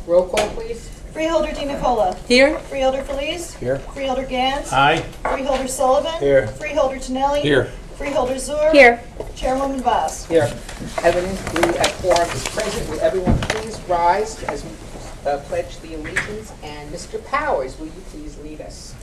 Roll call, please. Freeholder Di Nicola. Here. Freeholder Feliz. Here. Freeholder Gans. Aye. Freeholder Sullivan. Here. Freeholder Tonelli. Here. Freeholder Zur. Here. Chairwoman Vaz. Here. Evidently, a quorum is present. Will everyone please rise as we pledge the allegiance? And Mr. Powers, will you please lead us?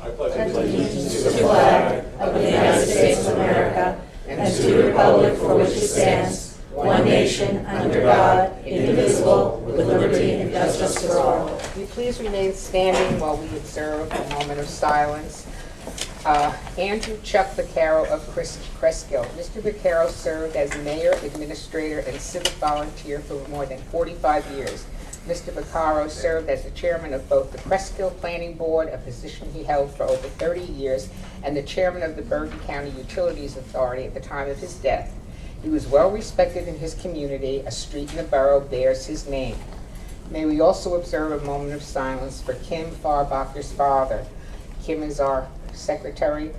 I pledge allegiance to the flag of the United States of America and to the republic for which it stands, one nation, under God, indivisible, with liberty and justice for all. Will you please remain standing while we observe a moment of silence? Andrew Chuck Vaccaro of Cresskill. Mr. Vaccaro served as mayor, administrator, and civic volunteer for more than 45 years. Mr. Vaccaro served as the chairman of both the Cresskill Planning Board, a position he held for over 30 years, and the chairman of the Bergen County Utilities Authority at the time of his death. He was well respected in his community. A street in the borough bears his name. May we also observe a moment of silence for Kim Farbacher's father. Kim is our secretary.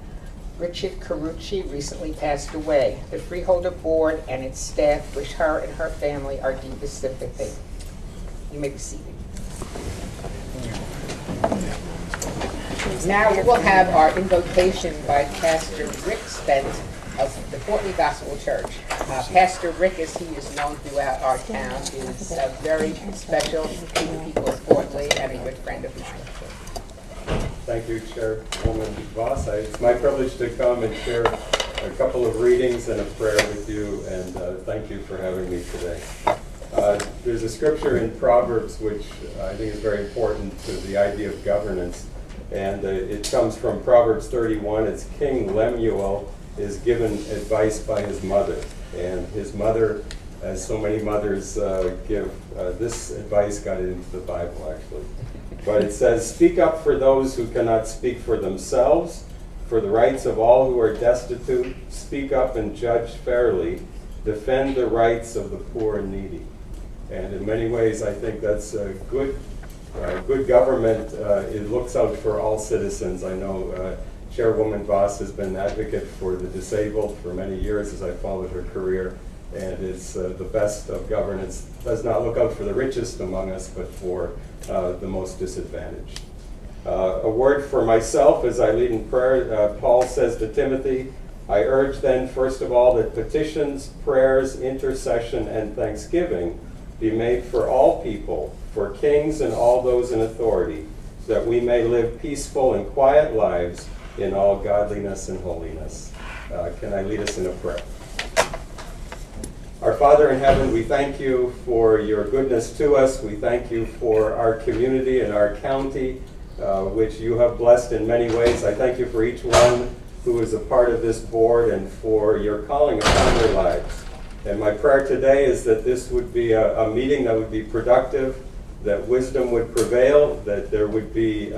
Richard Carucci recently passed away. The Freeholder Board and its staff wish her and her family our deepest sympathy. You may be seated. Now we will have our invocation by Pastor Rick Spence of the Portland Gospel Church. Pastor Rick, as he is known throughout our town, is a very special to the people of Portland and a good friend of mine. Thank you, Chairwoman Voss. It's my privilege to come and share a couple of readings and a prayer with you, and thank you for having me today. There's a scripture in Proverbs which I think is very important to the idea of governance, and it comes from Proverbs 31. It's King Lemuel is given advice by his mother, and his mother, as so many mothers give, this advice got into the Bible actually. But it says, "Speak up for those who cannot speak for themselves, for the rights of all who are destitute. Speak up and judge fairly. Defend the rights of the poor and needy." And in many ways, I think that's a good government. It looks out for all citizens. I know Chairwoman Voss has been an advocate for the disabled for many years as I followed her career, and it's the best of governance. Does not look out for the richest among us, but for the most disadvantaged. A word for myself as I lead in prayer. Paul says to Timothy, "I urge then, first of all, that petitions, prayers, intercession, and thanksgiving be made for all people, for kings and all those in authority, so that we may live peaceful and quiet lives in all godliness and holiness." Can I lead us in a prayer? Our Father in heaven, we thank you for your goodness to us. We thank you for our community and our county, which you have blessed in many ways. I thank you for each one who is a part of this board and for your calling upon their lives. And my prayer today is that this would be a meeting that would be productive, that wisdom would prevail, that there would be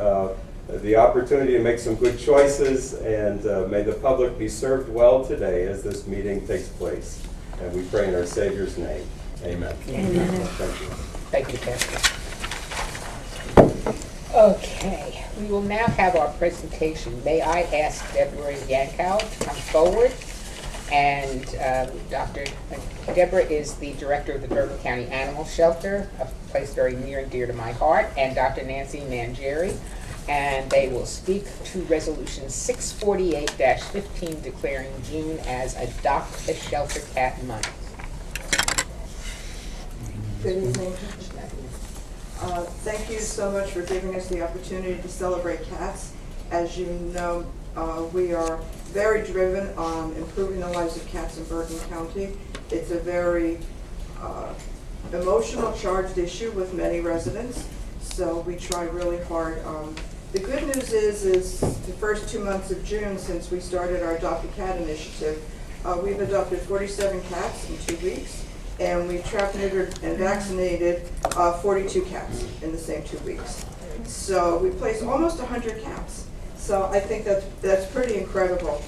the opportunity to make some good choices, and may the public be served well today as this meeting takes place. And we pray in our Savior's name. Amen. Amen. Thank you. Thank you, Pastor. Okay, we will now have our presentation. May I ask Deborah Yankow to come forward? And Dr. Deborah is the director of the Bergen County Animal Shelter, a place very near and dear to my heart, and Dr. Nancy Mangieri. And they will speak to Resolution 648-15 declaring June as Adopt a Shelter Cat Month. Good evening. Thank you so much for giving us the opportunity to celebrate cats. As you know, we are very driven on improving the lives of cats in Bergen County. It's a very emotional, charged issue with many residents, so we try really hard. The good news is the first 2 months of June, since we started our Adopt a Cat initiative, we've adopted 47 cats in 2 weeks, and we've trapped, neutered, and vaccinated 42 cats in the same 2 weeks. So we placed almost 100 cats. So I think that's pretty incredible.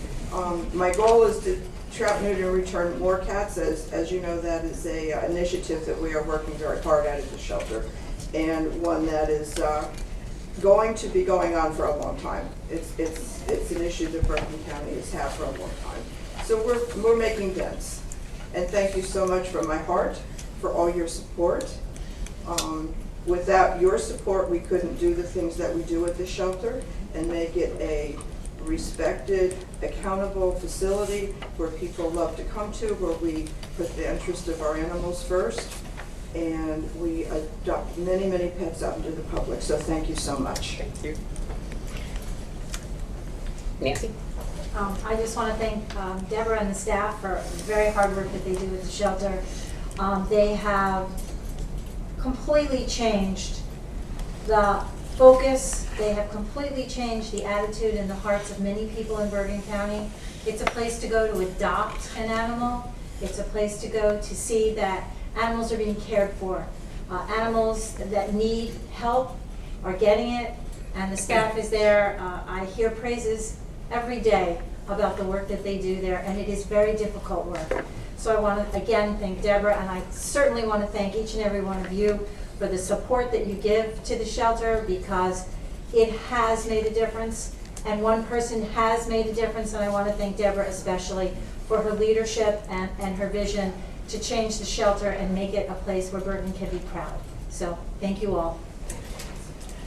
My goal is to trap, neuter, and return more cats. As you know, that is a initiative that we are working very hard at the shelter, and one that is going to be going on for a long time. It's an issue that Bergen County has had for a long time. So we're making dents. And thank you so much from my heart for all your support. Without your support, we couldn't do the things that we do at the shelter and make it a respected, accountable facility where people love to come to, where we put the interest of our animals first, and we adopt many, many pets out into the public. So thank you so much. Thank you. Nancy? I just want to thank Deborah and the staff for the very hard work that they do at the shelter. They have completely changed the focus. They have completely changed the attitude and the hearts of many people in Bergen County. It's a place to go to adopt an animal. It's a place to go to see that animals are being cared for. Animals that need help are getting it, and the staff is there. I hear praises every day about the work that they do there, and it is very difficult work. So I want to again thank Deborah, and I certainly want to thank each and every one of you for the support that you give to the shelter, because it has made a difference, and one person has made a difference, and I want to thank Deborah especially for her leadership and her vision to change the shelter and make it a place where Bergen can be proud. So thank you all.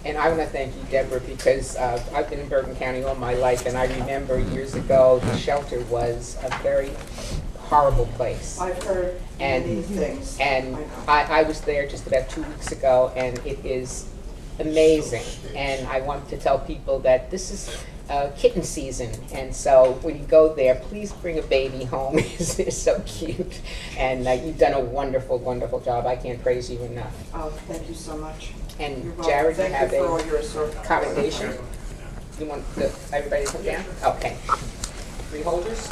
And I want to thank you, Deborah, because I've been in Bergen County all my life, and I remember years ago the shelter was a very horrible place. I've heard many things. And I was there just about 2 weeks ago, and it is amazing. And I want to tell people that this is kitten season, and so when you go there, please bring a baby home. They're so cute, and you've done a wonderful, wonderful job. I can't praise you enough. Oh, thank you so much. And You're welcome. Jared, you Thank have you for all your support. a commendation. You want everybody to come down? Okay. Freeholders?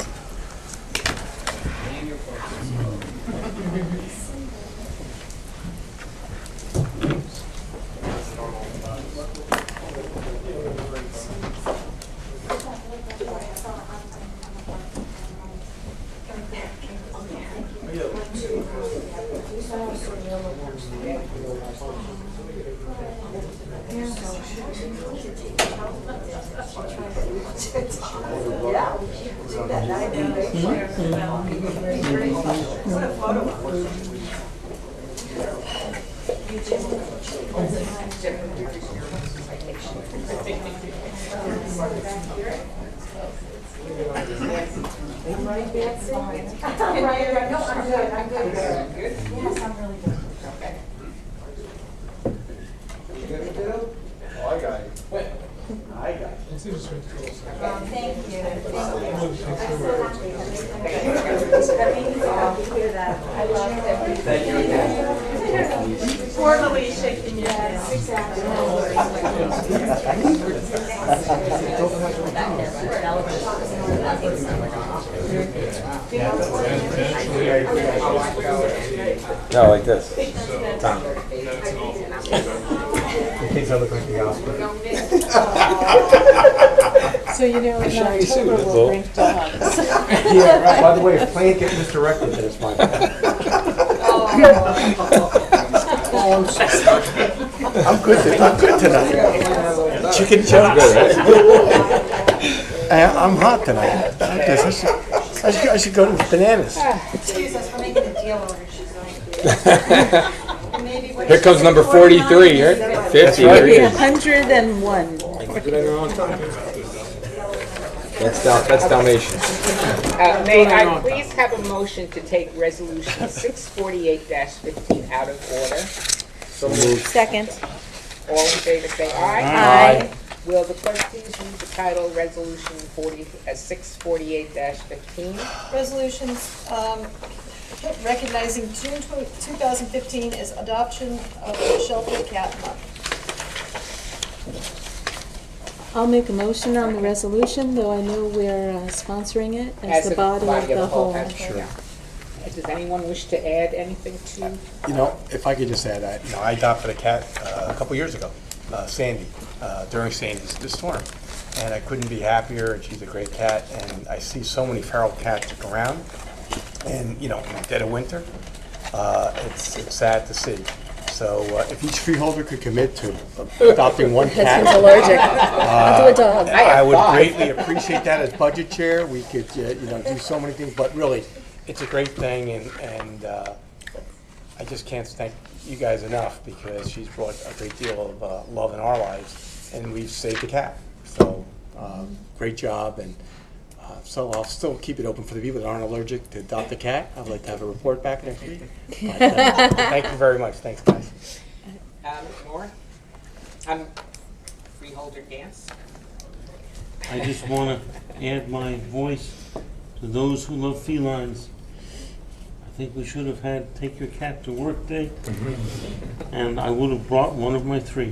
Formally shaking your head. No, like this. Tom. In case I look like the Oscar. So you know, in October that's all. we'll bring dogs. Yeah, right. By the way, if plane get misdirected, then it's my fault. I'm good tonight. Chicken chunks. I'm hot tonight. I should go to Bananas. Excuse us for making a deal order. She's going to. Here comes number 43, right? 50. right. Here he is. 101. That's Dalmatian. May I please have a motion to take resolution 648-15 out of order? So moved. Second. All in favor say aye. Aye. Will the clerk please read the title, resolution 648-15? Resolutions recognizing June 2015 as Adoption of Shelter Cat Month. I'll make a motion on the resolution, though I know we're sponsoring it as the body of the whole. Sure. Does anyone wish to add anything to? You know, if I could just add, I adopted a cat a couple years ago, Sandy, during Sandy's storm. And I couldn't be happier, and she's a great cat, and I see so many feral cats around. And, you know, in the dead of winter, it's sad to see. So if each freeholder could commit to adopting one cat. He's allergic. I'll do a dog. I would greatly appreciate that as budget chair. We could, do so many things, but really, it's a great thing, and I just can't thank you guys enough because she's brought a great deal of love in our lives, and we've saved the cat. So great job, and so I'll still keep it open for the people that aren't allergic to adopt a cat. I'd like to have a report back next week. But, thank you very much. Thanks, guys. More? Freeholder dance? I just want to add my voice to those who love felines. I think we should have had Take Your Cat to Work Day, and I would have brought one of my 3.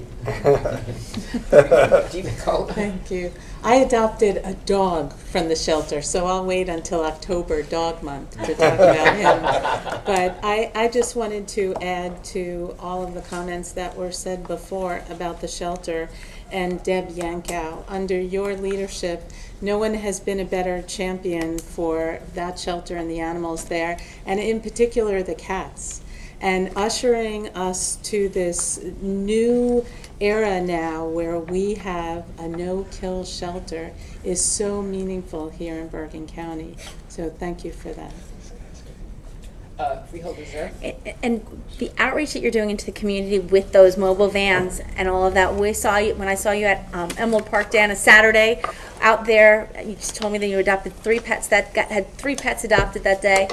Thank you. I adopted a dog from the shelter, so I'll wait until October, Dog Month, to talk about him. But I just wanted to add to all of the comments that were said before about the shelter. And Deb Yankow, under your leadership, no one has been a better champion for that shelter and the animals there, and in particular the cats. And ushering us to this new era now where we have a no-kill shelter is so meaningful here in Bergen County. So thank you for that. Freeholders there? And the outreach that you're doing into the community with those mobile vans and all of that, we saw you when I saw you at Emerald Park Day on a Saturday out there. You just told me that you adopted 3 pets had 3 pets adopted that day.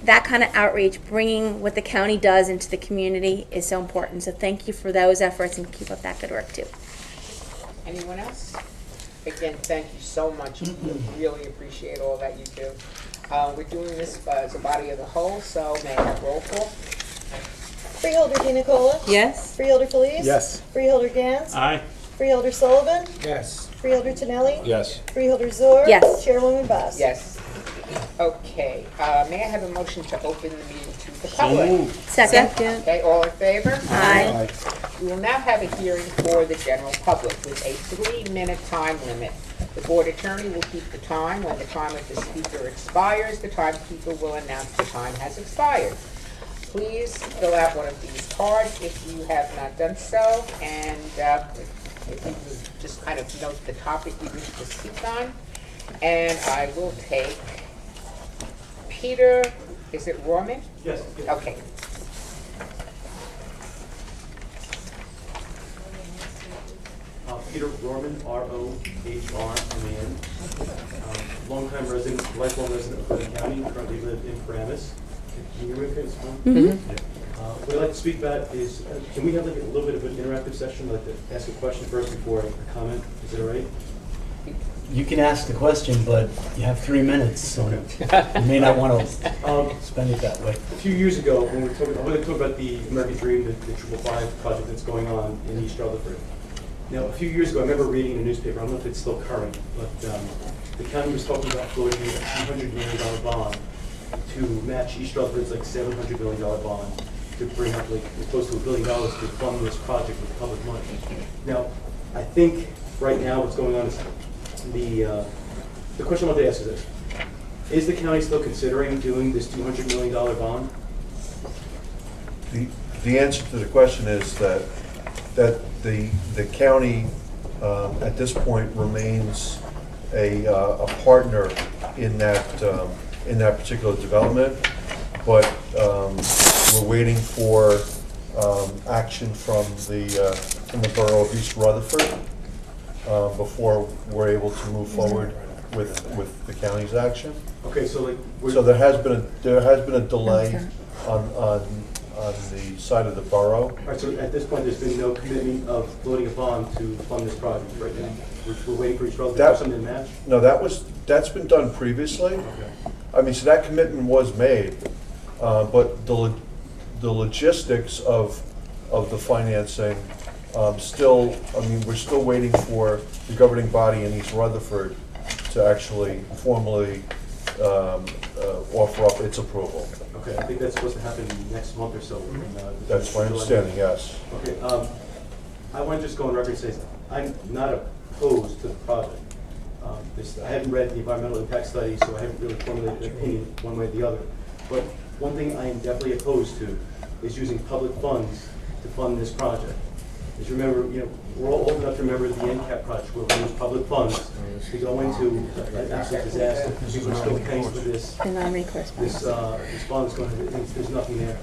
That kind of outreach, bringing what the county does into the community, is so important. So thank you for those efforts, and keep up that good work too. Anyone else? Again, thank you so much. We really appreciate all that you do. We're doing this as a body of the whole, so may I have roll call? Freeholder DiNicola? Yes? Freeholder Felice? Yes. Freeholder Gans? Aye. Freeholder Sullivan? Yes. Freeholder Tonelli? Yes. Freeholder Zor? Yes. Chairwoman Boss? Yes. Okay, may I have a motion to open the meeting to the So public? moved. Second. Okay, all in favor? Aye. We will now have a hearing for the general public with a 3-minute time limit. The board attorney will keep the time. When the time of the speaker expires, the timekeeper will announce the time has expired. Please fill out one of these cards if you have not done so, and if you would just kind of note the topic you wish to speak on. And I will take Peter, is it Roman? Yes. Okay. Peter Rohrman, R-O-H-R-M-A-N. Longtime resident, lifelong resident of Bergen County, currently live in Paramus. Can you hear me okay this time? What I'd like to speak about is, can we have like a little bit of an interactive session? I'd like to ask a question first before I comment. Is that all right? You can ask the question, but you have 3 minutes, so you may not want to spend it that way. A few years ago, when we were talking, I want to talk about the American Dream, the 555 project that's going on in East Rutherford. Now, a few years ago, I remember reading in a newspaper, I don't know if it's still current, but the county was talking about floating a $200 million bond to match East Rutherford's like $700 million bond to bring up like close to $1 billion to fund this project with public money. Now, I think right now what's going on is the question I want to ask is this. Is the county still considering doing this $200 million bond? The answer to the question is that the county at this point remains a partner in that particular development, but we're waiting for action from the borough of East Rutherford before we're able to move forward with the county's action. Okay, so like so there has been a delay on the side of the borough. All right, so at this point, there's been no commitment of floating a bond to fund this project right now. We're waiting for each other to have something to match? No, that's been done previously. Okay. I mean, so that commitment was made, but the logistics of the financing still, I mean, we're still waiting for the governing body in East Rutherford to actually formally offer up its approval. Okay, I think that's supposed to happen next month or so. That's my understanding, yes. Okay, I want to just go on record and say I'm not opposed to the project. I haven't read the environmental impact study, so I haven't really formulated an opinion one way or the other. But one thing I am definitely opposed to is using public funds to fund this project. is remember, we're all old enough to remember the NCAP project where we used public funds to go into an absolute disaster. People are still paying for this. The non-recourse bond. This bond is going to, there's nothing there.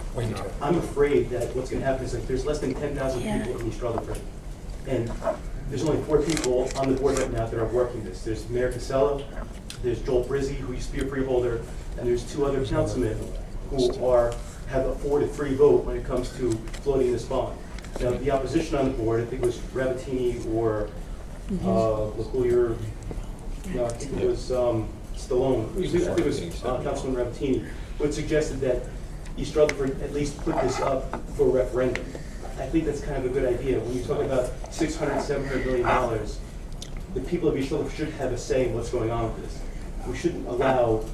I'm afraid that what's going to happen is like there's less than 10,000 people in East Rutherford. And there's only 4 people on the board right now that are working this. There's Mayor Casello, there's Joel Brizzi, who used to be a freeholder, and there's 2 other councilmen who have a 4-3 vote when it comes to floating this bond. Now, the opposition on the board, I think it was Ravatini or LaCoulier, no, I think it was Stallone. I think it was Councilman Ravatini, who had suggested that East Rutherford at least put this up for a referendum. I think that's kind of a good idea. When you talk about $600, $700 million, the people of East Rutherford should have a say in what's going on with this. We shouldn't allow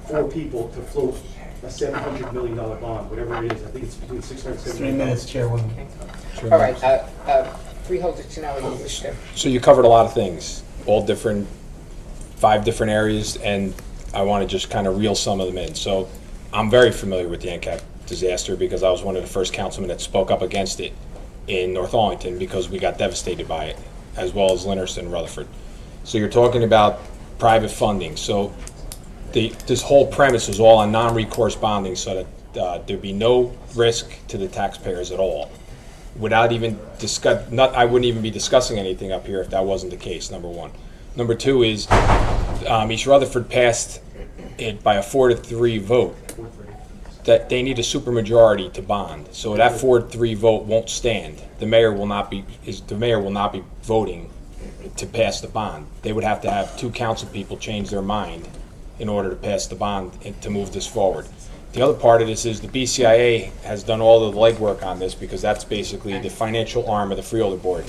4 people to float a $700 million bond, whatever it is. I think it's between 600 and 700. 3 minutes, Chairwoman. All right, Freeholder Tonelli, you wish to. So you covered a lot of things, all different, 5 different areas, and I want to just kind of reel some of them in. So I'm very familiar with the NCAP disaster because I was one of the first councilmen that spoke up against it in North Arlington because we got devastated by it, as well as Lyndhurst and Rutherford. So you're talking about private funding. So this whole premise was all on non-recourse bonding so that there'd be no risk to the taxpayers at all. Without even I wouldn't even be discussing anything up here if that wasn't the case, number one. Number two is East Rutherford passed it by a 4-3 vote that they need a supermajority to bond. So that 4-3 vote won't stand. The mayor will not be voting to pass the bond. They would have to have 2 council people change their mind in order to pass the bond and to move this forward. The other part of this is the BCIA has done all of the legwork on this because that's basically the financial arm of the Freeholder Board.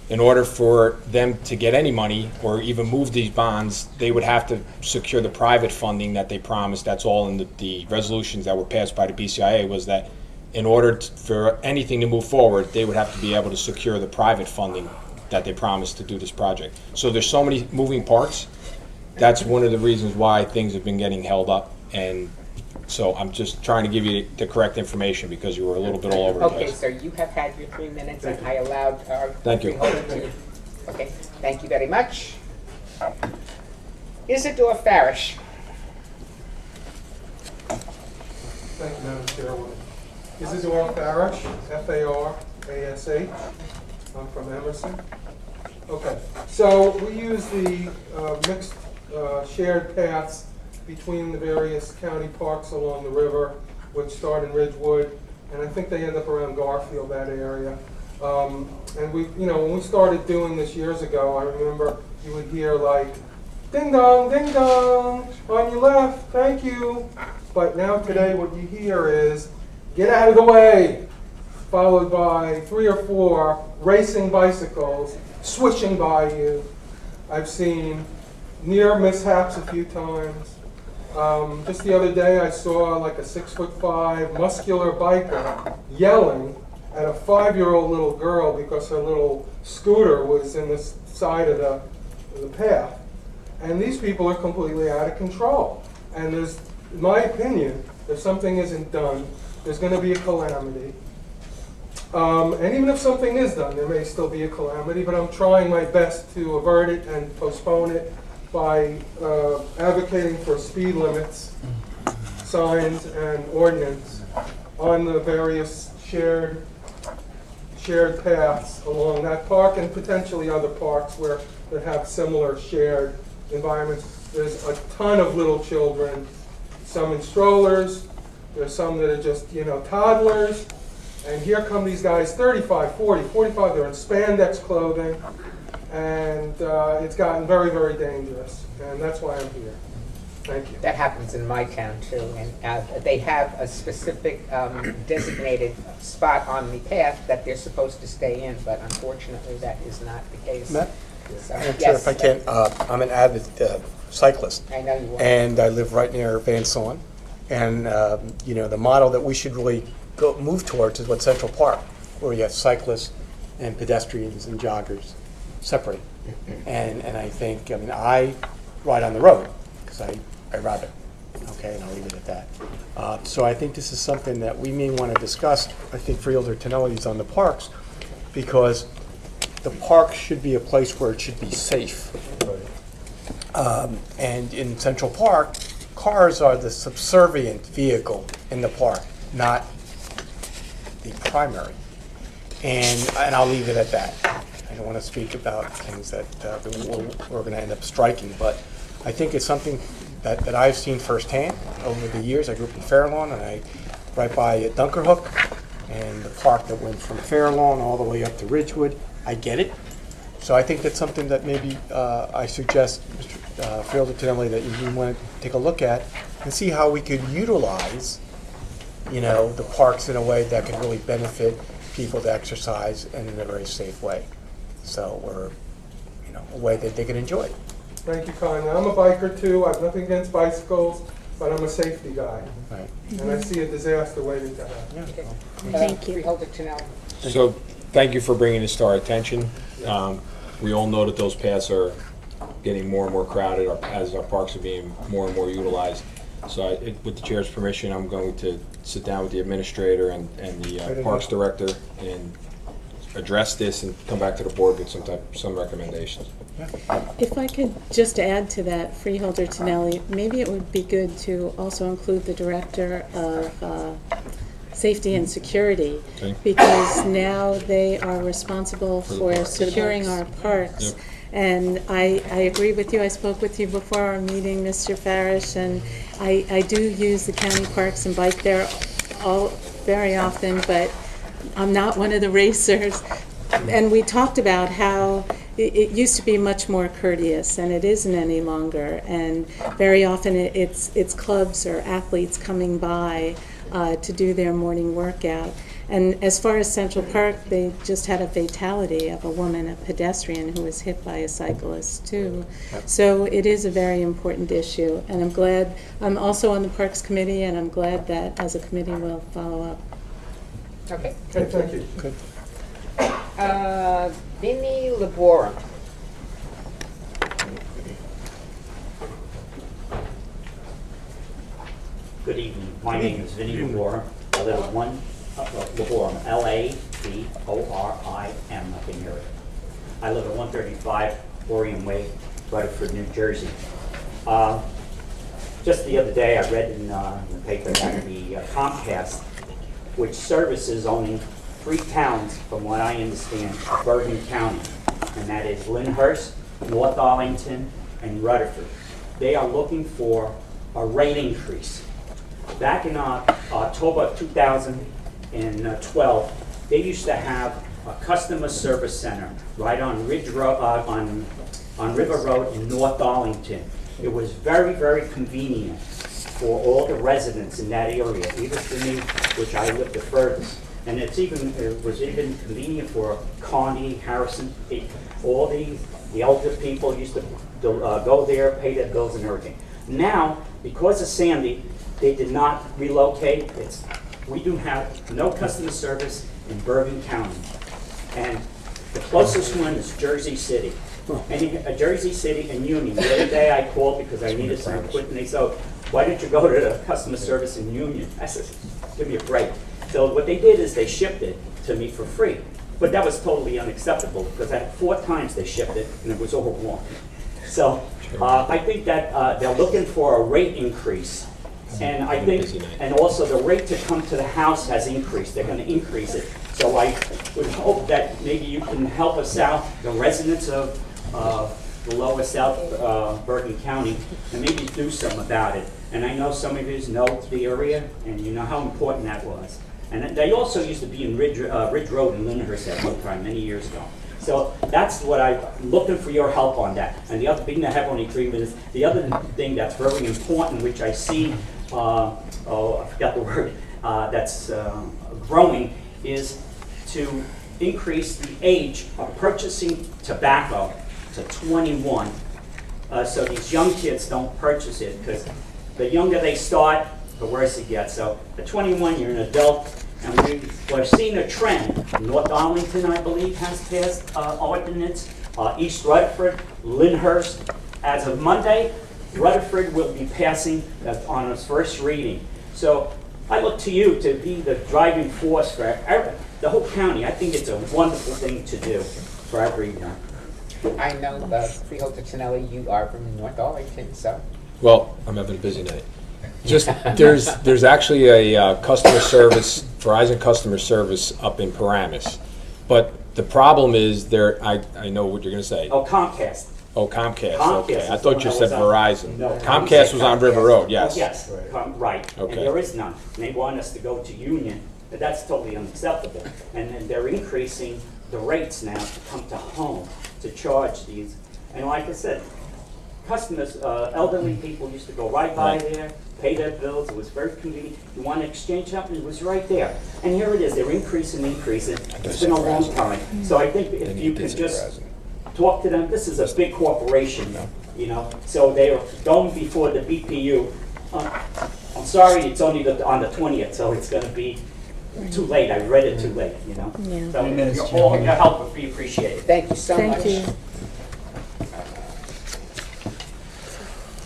In order for them to get any money or even move these bonds, they would have to secure the private funding that they promised. That's all in the resolutions that were passed by the BCIA, was that in order for anything to move forward, they would have to be able to secure the private funding that they promised to do this project. So there's so many moving parts. That's one of the reasons why things have been getting held up. And so I'm just trying to give you the correct information because you were a little bit all over the place. Okay, sir, you have had your 3 minutes, and I allowed our Thank you. freeholder to. Okay, thank you very much. Isidore Farish. Thank you, Madam Chairwoman. Isidore Farish, F-A-R-A-S-H. I'm from Emerson. Okay, so we use the mixed shared paths between the various county parks along the river, which start in Ridgewood, and I think they end up around Garfield, that area. And we, when we started doing this years ago, I remember you would hear like, ding dong, on your left, thank you. But now today what you hear is, get out of the way, followed by 3 or 4 racing bicycles swishing by you. I've seen near mishaps a few times. Just the other day I saw like a 6'5" muscular biker yelling at a 5-year-old little girl because her little scooter was in the side of the path. And these people are completely out of control. And there's, in my opinion, if something isn't done, there's going to be a calamity. And even if something is done, there may still be a calamity, but I'm trying my best to avert it and postpone it by advocating for speed limits, signs, and ordinance on the various shared paths along that park and potentially other parks that have similar shared environments. There's a ton of little children, some in strollers, there's some that are just, toddlers, and here come these guys, 35, 40, 45, they're in spandex clothing, and it's gotten very, very dangerous, and that's why I'm here. Thank you. That happens in my town too, and they have a specific designated spot on the path that they're supposed to stay in, but unfortunately that is not the case. Matt? So, I'm sure yes, if I can, I'm an avid cyclist. I know you are. And I live right near Van Saun. And, the model that we should really move towards is what Central Park, where you have cyclists and pedestrians and joggers separate. And I think, I ride on the road because I rather. Okay, and I'll leave it at that. So I think this is something that we may want to discuss. I think Freeholder Tonelli's on the parks because the park should be a place where it should be safe. And in Central Park, cars are the subservient vehicle in the park, not the primary. And I'll leave it at that. I don't want to speak about things that we're going to end up striking, but I think it's something that I've seen firsthand over the years. I grew up in Fairlawn, and I right by Dunkerhook, and the park that went from Fairlawn all the way up to Ridgewood. I get it. So I think that's something that maybe I suggest, Mr. Freeholder Tonelli, that you want to take a look at and see how we could utilize, the parks in a way that can really benefit people to exercise in a very safe way. So, or, a way that they can enjoy. Thank you kindly. I'm a biker too. I have nothing against bicycles, but I'm a safety guy. Right. And I see a disaster waiting to happen. Yeah. Okay. Thank you. Freeholder Tonelli. So, thank you for bringing this to our attention. We all know that those paths are getting more and more crowded as our parks are being more and more utilized. So with the chair's permission, I'm going to sit down with the administrator and the parks director and address this and come back to the board with some recommendations. If I could just add to that, Freeholder Tonelli, maybe it would be good to also include the Director of Safety and Security, Okay. because now they are responsible for securing our parks. Yep. And I agree with you. I spoke with you before our meeting, Mr. Farish, and I do use the county parks and bike there very often, but I'm not one of the racers. And we talked about how it used to be much more courteous, and it isn't any longer. And very often it's clubs or athletes coming by to do their morning workout. And as far as Central Park, they just had a fatality of a woman, a pedestrian, who was hit by a cyclist too. So it is a very important issue, and I'm glad, I'm also on the Parks Committee, and I'm glad that as a committee we'll follow up. Okay. Okay, thank you. Good. Vinnie Labora. Good evening. My name is Vinnie Laborum. I live at 1 Laborum, Laborim, up in here. I live at 135 Orion Way, Rutherford, New Jersey. Just the other day, I read in the paper that the Comcast, which services only 3 towns, from what I understand, of Bergen County, and that is Lyndhurst, North Arlington, and Rutherford. They are looking for a rate increase. Back in October of 2012, they used to have a customer service center right on Ridge Road, on River Road in North Arlington. It was very, very convenient for all the residents in that area, even for me, which I lived the furthest. And it was even convenient for Kearney, Harrison, all the elder people used to go there, pay their bills and everything. Now, because of Sandy, they did not relocate. We do have no customer service in Bergen County. And the closest one is Jersey City. And Jersey City and Union. The other day I called because I needed some equipment. They said, why don't you go to the customer service in Union? I said, give me a break. So what they did is they shipped it to me for free. But that was totally unacceptable because 4 times they shipped it and it was all wrong. So I think that they're looking for a rate increase. And I think, and also the rate to come to the house has increased. They're going to increase it. So I would hope that maybe you can help us out, the residents of the lower South Bergen County, and maybe do something about it. And I know some of you know the area, and you know how important that was. And they also used to be in Ridge Road in Lyndhurst at one time, many years ago. So that's what I'm looking for your help on that. And the other thing, I have only 3 minutes, the other thing that's very important, which I see, I forgot the word, that's growing, is to increase the age of purchasing tobacco to 21. So these young kids don't purchase it, because the younger they start, the worse it gets. So at 21, you're an adult, and we're seeing a trend. North Arlington, I believe, has passed ordinance. East Rutherford, Lyndhurst. As of Monday, Rutherford will be passing on its first reading. So I look to you to be the driving force for the whole county. I think it's a wonderful thing to do. forever young. I know, Freeholder Tonelli, you are from North Arlington, so. Well, I'm having a busy night. Just, there's actually a customer service, Verizon customer service up in Paramus. But the problem is I know what you're gonna say. Oh, Comcast. Oh, Comcast, Comcast okay. is I the thought one you that said was on- Verizon. No, Comcast was on River Road, yes. Oh, yes, right. Okay. And there is none. And they want us to go to Union, but that's totally unacceptable. And then they're increasing the rates now to come to home to charge these. And like I said, customers, elderly people used to go right by there, pay their bills. It was very convenient. You want to exchange something, it was right there. And here it is. They're increasing. It's been a long time. So I think if you could just talk to them, this is a big corporation, you know, so they're going before the BPU. I'm sorry, it's only on the 20th, so it's going to be too late. I read it too late, you know. Yeah. So 3 minutes, all Chairman. your help would be appreciated. Thank you so much. Thank you.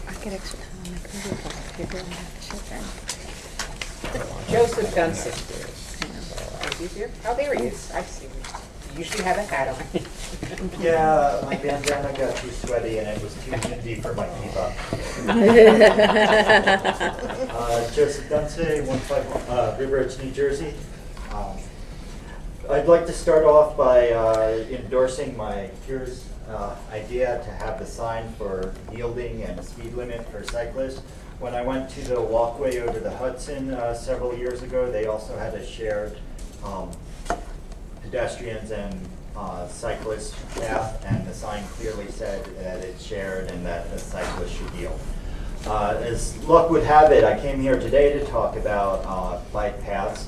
I get extra time on my computer. People don't have to shut down. Joseph Dunson. Is he here? Oh, there he is. I see him. You usually have a hat on. Yeah, my bandana got too sweaty and it was too windy for my kiva. Joseph Dunce, 151 River Edge, New Jersey. I'd like to start off by endorsing my peer's idea to have the sign for yielding and a speed limit for cyclists. When I went to the walkway over the Hudson several years ago, they also had a shared pedestrians and cyclists path, and the sign clearly said that it's shared and that the cyclist should yield. As luck would have it, I came here today to talk about bike paths.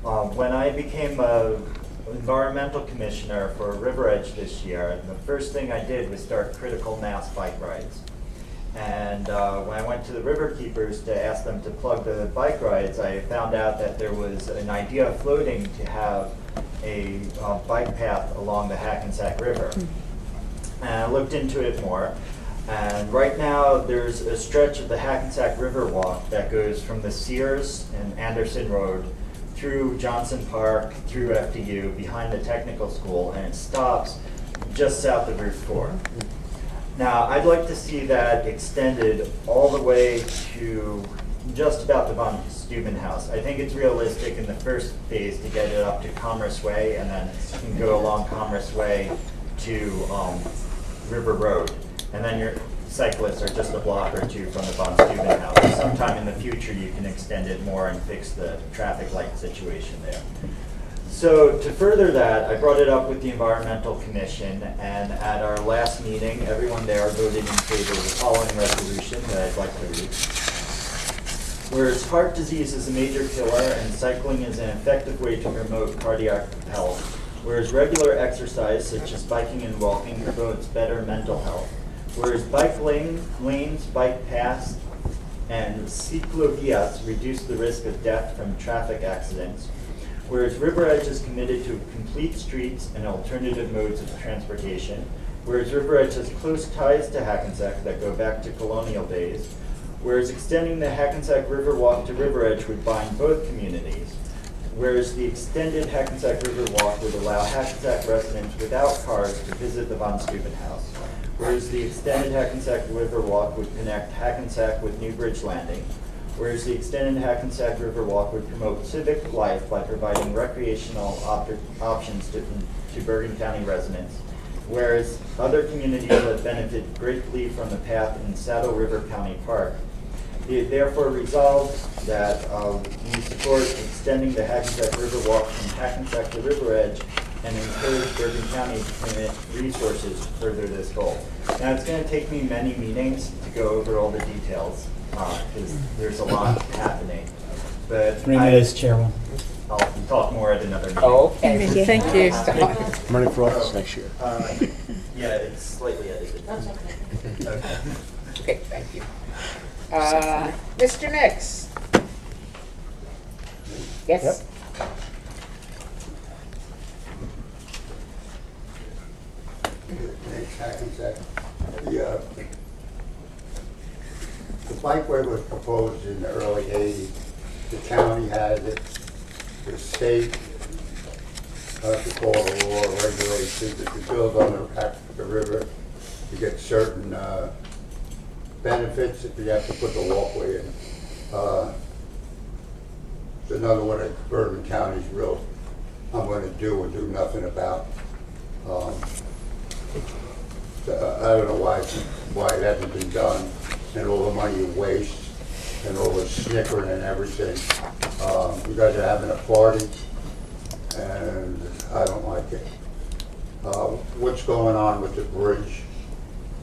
When I became an environmental commissioner for River Edge this year, the first thing I did was start critical mass bike rides. And when I went to the river keepers to ask them to plug the bike rides, I found out that there was an idea floating to have a bike path along the Hackensack River. And I looked into it more. And right now there's a stretch of the Hackensack River Walk that goes from the Sears and Anderson Road through Johnson Park, through FDU, behind the technical school, and it stops just south of Route 4. Now, I'd like to see that extended all the way to just about the Von Steuben House. I think it's realistic in the first phase to get it up to Commerce Way, and then you can go along Commerce Way to River Road. And then your cyclists are just a block or two from the Von Steuben House. Sometime in the future, you can extend it more and fix the traffic light situation there. So to further that, I brought it up with the Environmental Commission, and at our last meeting, everyone there voted in favor of the following resolution that I'd like to read. Whereas heart disease is a major killer and cycling is an effective way to promote cardiac health, whereas regular exercise such as biking and walking promotes better mental health, whereas bike lanes, bike paths, and ciclovías reduce the risk of death from traffic accidents, whereas River Edge is committed to complete streets and alternative modes of transportation, whereas River Edge has close ties to Hackensack that go back to colonial days, whereas extending the Hackensack River Walk to River Edge would bind both communities, whereas the extended Hackensack River Walk would allow Hackensack residents without cars to visit the Von Steuben House, whereas the extended Hackensack River Walk would connect Hackensack with Newbridge Landing, whereas the extended Hackensack River Walk would promote civic life by providing recreational options to Bergen County residents, whereas other communities have benefited greatly from the path in Saddle River County Park. Be it therefore resolved that we support extending the Hackensack River Walk from Hackensack to River Edge and encourage Bergen County to commit resources to further this goal. Now, it's going to take me many meetings to go over all the details because there's a lot happening. But 3 minutes, Chairman. I'll talk more at another meeting. Okay. Thank you. I'm running for office next year. Yeah, it's slightly edited. Okay. Okay, thank you. Mr. Nix? Yes? Next Hackensack. The bikeway was proposed in the early 80s. The county had it, the state have to call the law or regulations. If you build on the river, you get certain benefits if you have to put the walkway in. It's another one that Bergen County's real, I'm going to do and do nothing about. I don't know why it hasn't been done, and all the money you waste, and all the snickering and everything. You guys are having a party, and I don't like it. What's going on with the bridge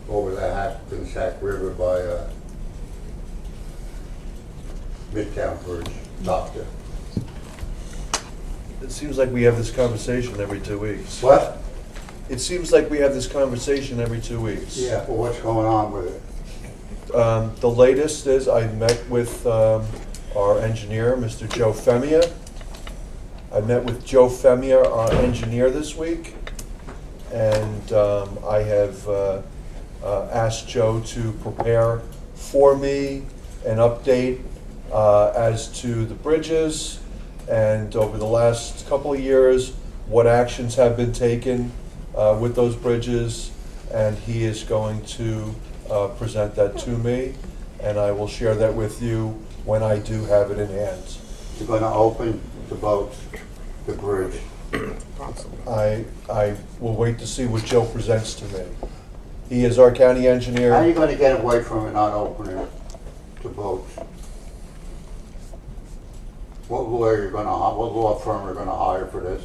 over the Hackensack River by Midtown Bridge, Doctor? It seems like we have this conversation every 2 weeks. What? It seems like we have this conversation every 2 weeks. Yeah, well, what's going on with it? The latest is I met with our engineer, Mr. Joe Femia. I met with Joe Femia, our engineer, this week, and I have asked Joe to prepare for me an update as to the bridges and over the last couple of years, what actions have been taken with those bridges, and he is going to present that to me, and I will share that with you when I do have it in hand. You're going to open the boats, the bridge. I will wait to see what Joe presents to me. He is our county engineer. How are you going to get away from it not opening the boats? What lawyer you're going to hire? What law firm are going to hire for this?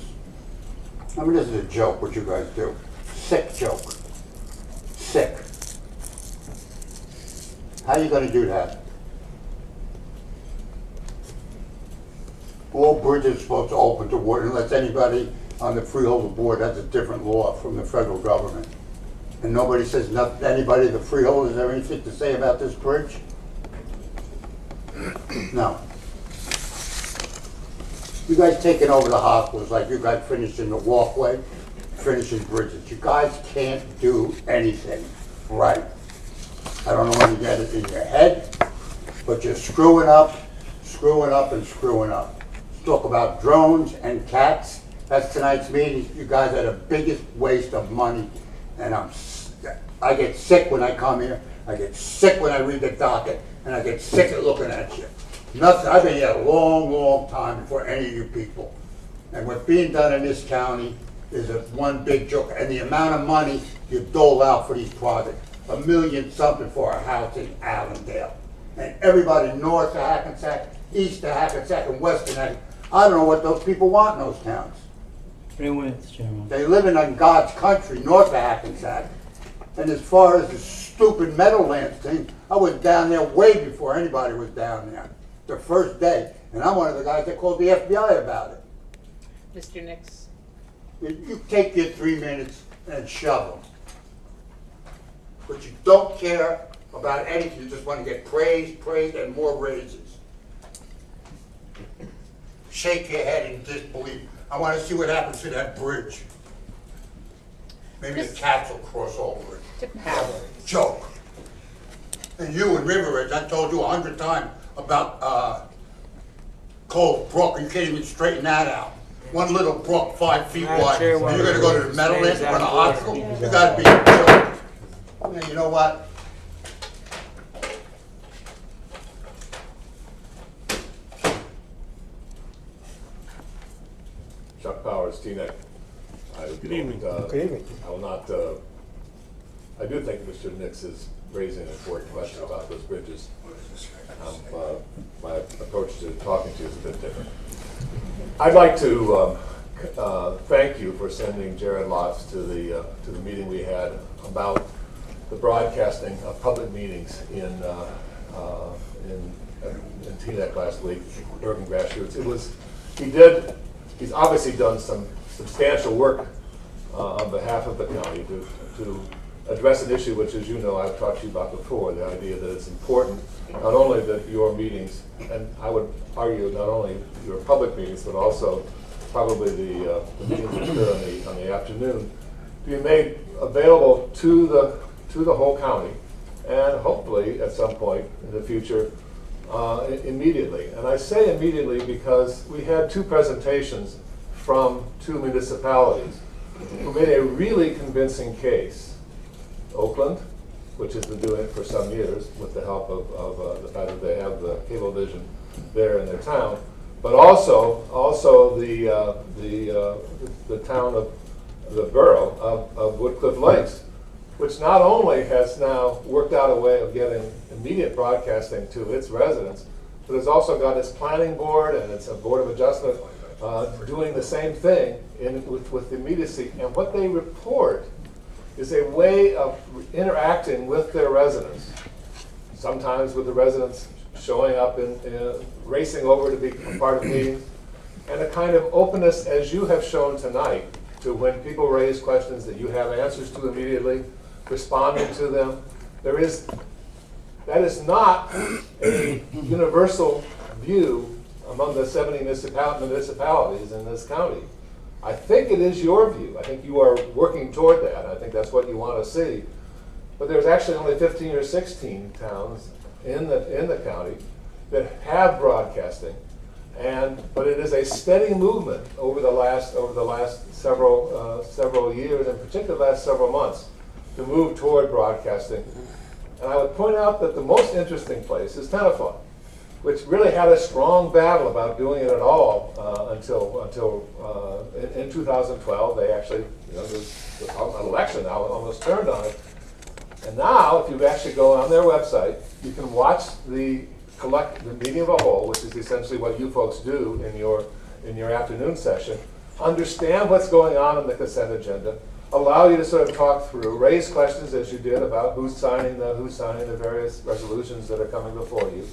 I mean, this is a joke. What you guys do? Sick joke. Sick. How are you going to do that? All bridges are supposed to open to water unless anybody on the Freeholder board has a different law from the federal government. And nobody says nothing, anybody, the Freeholders have anything to say about this bridge? No. You guys taking over the hospitals like you guys finishing the walkway, finishing bridges. You guys can't do anything right. I don't know when you get it in your head, but you're screwing up, screwing up, and screwing up. Let's talk about drones and cats. That's tonight's meeting. You guys are the biggest waste of money, and I get sick when I come here. I get sick when I read the docket, and I get sick at looking at you. Nothing. I've been here a long, long time before any of you people. And what's being done in this county is one big joke. And the amount of money you dole out for these projects, $1 million something for a house in Allendale. And everybody north of Hackensack, east of Hackensack, and west of Hackensack. I don't know what those people want in those towns. 3 minutes, Chairman. They live in God's country, north of Hackensack. And as far as the stupid Meadowlands thing, I was down there way before anybody was down there. The first day. And I'm one of the guys that called the FBI about it. Mr. Nix. You take your 3 minutes and shove them. But you don't care about anything. You just want to get praise, and more raises. Shake your head in disbelief. I want to see what happens to that bridge. Maybe the cats will cross over it. Joke. And you in River Ridge, I told you 100 times about Cove Brook. You can't even straighten that out. One little brook, 5 feet wide. And you're going to go to the Meadowlands and run a hospital? You got to be a joke. And you know what? Chuck Powers, Teaneck. Good evening. Good evening. I will not, I do think Mr. Nix is raising an important question about those bridges. My approach to talking to you is a bit different. I'd like to thank you for sending Jared Lotz to the meeting we had about the broadcasting of public meetings in Teaneck last week, Bergen Grassroots. He's obviously done some substantial work on behalf of the county to address an issue which, as you know, I've talked to you about before, the idea that it's important not only that your meetings, and I would argue not only your public meetings, but also probably the meetings that occur on the afternoon, be made available to the whole county, and hopefully at some point in the future immediately. And I say immediately because we had 2 presentations from two municipalities who made a really convincing case. Oakland, which has been doing it for some years with the help of the fact that they have the cable vision there in their town, but also the town of the borough of Woodcliff Lakes, which not only has now worked out a way of getting immediate broadcasting to its residents, but has also got its planning board and its board of adjustment doing the same thing with immediacy. And what they report is a way of interacting with their residents, sometimes with the residents showing up and racing over to be part of meetings, and a kind of openness, as you have shown tonight, to when people raise questions that you have answers to immediately, responding to them. That is not a universal view among the 70 municipalities in this county. I think it is your view. I think you are working toward that. I think that's what you want to see. But there's actually only 15 or 16 towns in the county that have broadcasting, but it is a steady movement over the last several years, in particular the last several months, to move toward broadcasting. And I would point out that the most interesting place is Tenafly, which really had a strong battle about doing it at all until in 2012. They actually, there's an election now, almost turned on it. And now, if you actually go on their website, you can watch the meeting of a whole, which is essentially what you folks do in your afternoon session, understand what's going on in the consent agenda, allow you to sort of talk through, raise questions as you did about who's signing the various resolutions that are coming before you.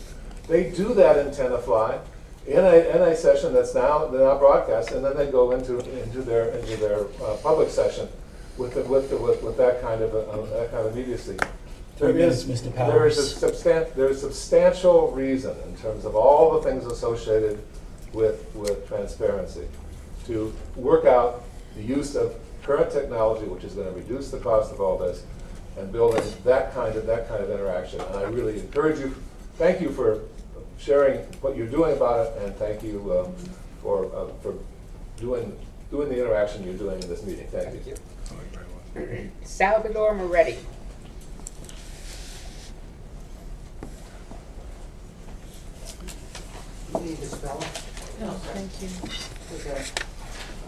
They do that in Tenafly in a session that's now broadcast, and then they go into their public session with that kind of immediacy. There is substantial reason in terms of all the things associated with transparency to work out the use of current technology, which is going to reduce the cost of all this, and building that kind of interaction. And I really encourage you. Thank you for sharing what you're doing about it, and thank you for doing the interaction you're doing in this meeting. Thank you. Salvador Moretti. You need to spell it? No, thank you. Okay.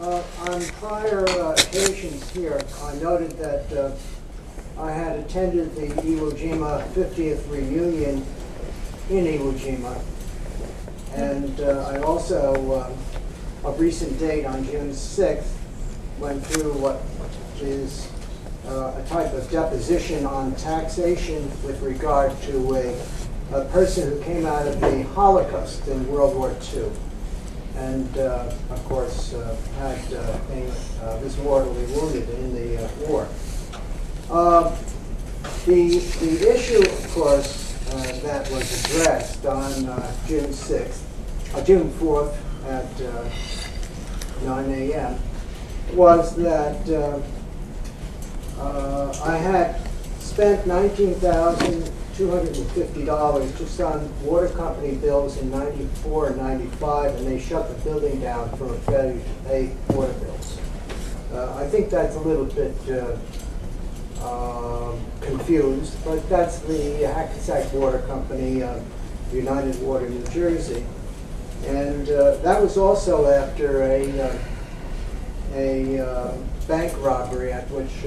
On prior occasions here, I noted that I had attended the Iwo Jima 50th reunion in Iwo Jima, and I also, of recent date on June 6th, went through what is a type of deposition on taxation with regard to a person who came out of the Holocaust in World War II. And of course was mortally wounded in the war. The issue, of course, that was addressed on June 4th at 9 a.m. was that I had spent $19,250 just on water company bills in '94 and '95, and they shut the building down for a failure to pay water bills. I think that's a little bit confused, but that's the Hackensack Water Company, United Water, New Jersey. And that was also after a bank robbery at which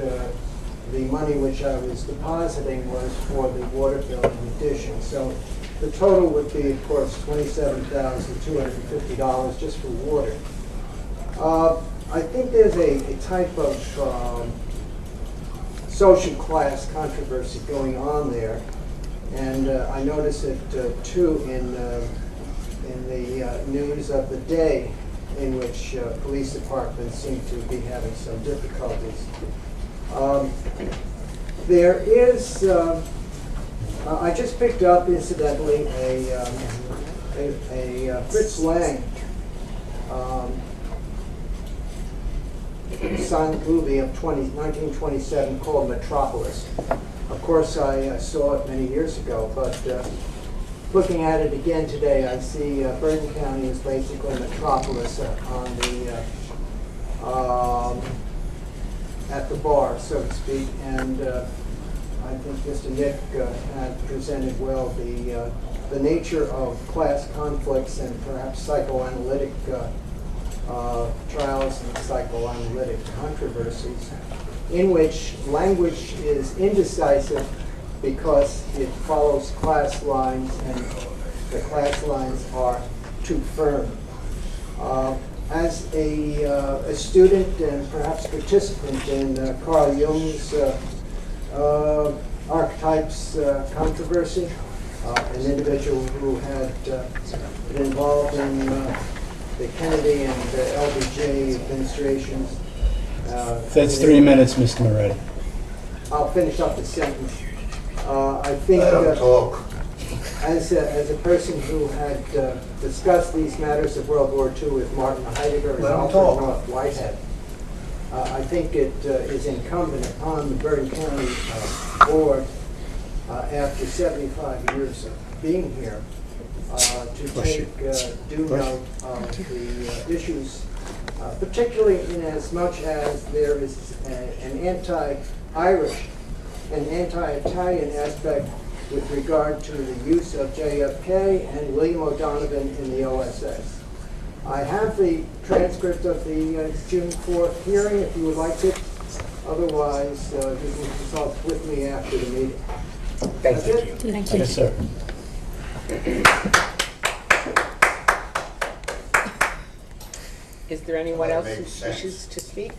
the money which I was depositing was for the water bill in addition. So the total would be, of course, $27,250 just for water. I think there's a type of social class controversy going on there, and I notice it too in the news of the day, in which police departments seem to be having some difficulties. There is, I just picked up, incidentally, a Fritz Lang silent movie of 1927 called Metropolis. Of course, I saw it many years ago, but looking at it again today, I see Bergen County is basically Metropolis on the at the bar, so to speak, and I think Mr. Nick had presented well the nature of class conflicts and perhaps psychoanalytic trials and psychoanalytic controversies, in which language is indecisive because it follows class lines and the class lines are too firm. As a student and perhaps participant in Carl Jung's archetypes controversy, an individual who had been involved in the Kennedy and LBJ administrations. That's 3 minutes, Mr. Moretti. I'll finish up the sentence. I think as a person who had discussed these matters of World War II with Martin Heidegger and Alfred North Whitehead, I think it is incumbent upon the Bergen County Board, after 75 years of being here, to take due note of the issues, particularly in as much as there is an anti-Irish and anti-Italian aspect with regard to the use of JFK and William O'Donovan in the OSS. I have the transcript of the June 4th hearing if you would like it. Otherwise, you can consult with me after the meeting. Thank you. Thank you. Yes, sir. Is there anyone else who wishes to speak?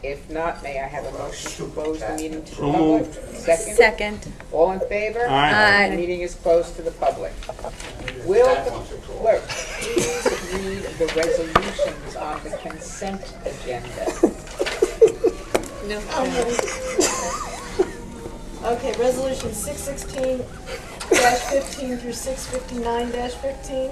If not, may I have a motion to close the meeting to the public? Second? Second. All in favor? Aye. The meeting is closed to the public. Will the clerk please read the resolutions on the consent agenda? No. Okay, resolution 616-15 through 659-15,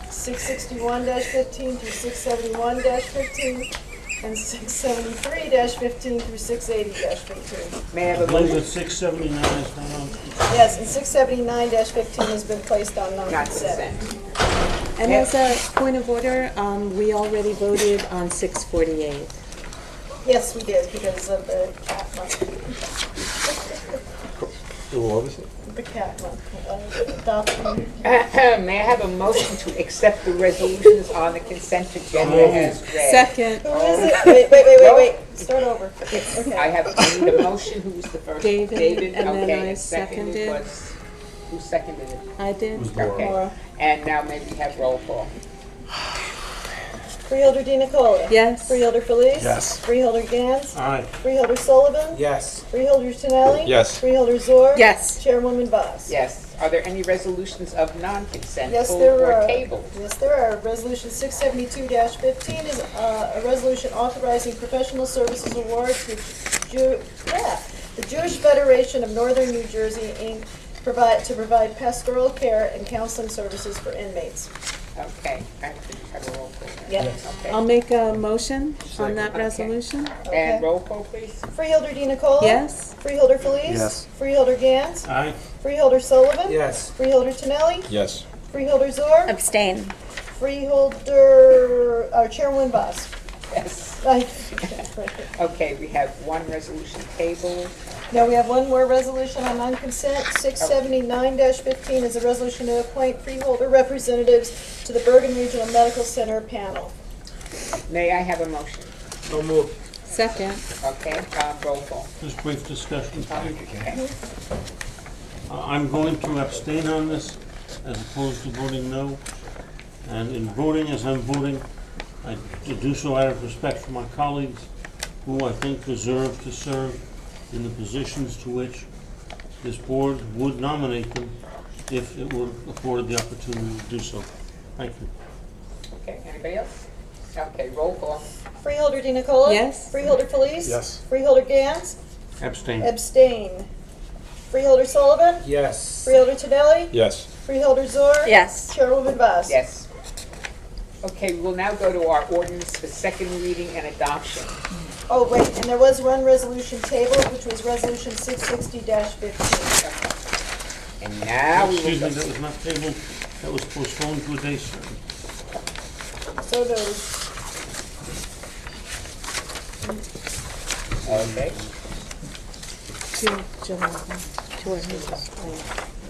661-15 through 671-15, and 673-15 through 680-15. May I have a I believe motion? that 679 is not on. Yes, and 679-15 has been placed on Not non-consent. consent. And as a point of order, we already voted on 648. Yes, we did, because of the cat one. What was it? The cat one. Adoption. May I have a motion to accept the resolutions on the consent agenda as read? Second. Who is it? Wait. Start over. Okay. I need a motion. Who was the first? David, and then Okay, I and seconded. was, who seconded it? I did. Okay, Laura. and now may we have roll call? Freeholder Di Nicola. Yes. Freeholder Felice. Yes. Freeholder Gans. Aye. Freeholder Sullivan. Yes. Freeholder Tonelli. Yes. Freeholder Zor. Yes. Chairwoman Boss. Yes. Are there any resolutions of non-consent, Yes, pulled there or are. tabled? Yes, there are. Resolution 672-15 is a resolution authorizing professional services awards which the Jewish Federation of Northern New Jersey, Inc. to provide pastoral care and counseling services for inmates. Okay, I have to have a roll call. Yes. Okay. I'll make a motion on that Okay. resolution. Okay. And roll call, please? Freeholder Di Nicola. Yes. Freeholder Felice. Yes. Freeholder Gans. Aye. Freeholder Sullivan. Yes. Freeholder Tonelli. Yes. Freeholder Zor. Abstain. Freeholder, Chairwoman Boss. Yes. Aye. Okay, we have one resolution tabled. Now we have one more resolution on non-consent. 679-15 is a resolution to appoint freeholder representatives to the Bergen Regional Medical Center panel. May I have a motion? So moved. Second. Okay, roll call. Just brief discussion. Okay. I'm going to abstain on this as opposed to voting no. And in voting as I'm voting, I do so out of respect for my colleagues who I think deserve to serve in the positions to which this board would nominate them if it were afforded the opportunity to do so. Thank you. Okay, anybody else? Okay, roll call. Freeholder Di Nicola. Yes. Freeholder Felice. Yes. Freeholder Gans. Abstain. Abstain. Freeholder Sullivan. Yes. Freeholder Tonelli. Yes. Freeholder Zor. Yes. Chairwoman Boss. Yes. Okay, we'll now go to our ordinance for second reading and adoption. Oh, wait, and there was one resolution tabled, which was resolution 660-15. And now we Excuse will me, go. that was not tabled, that was postponed to a date certain. So those. Okay. To ordinances.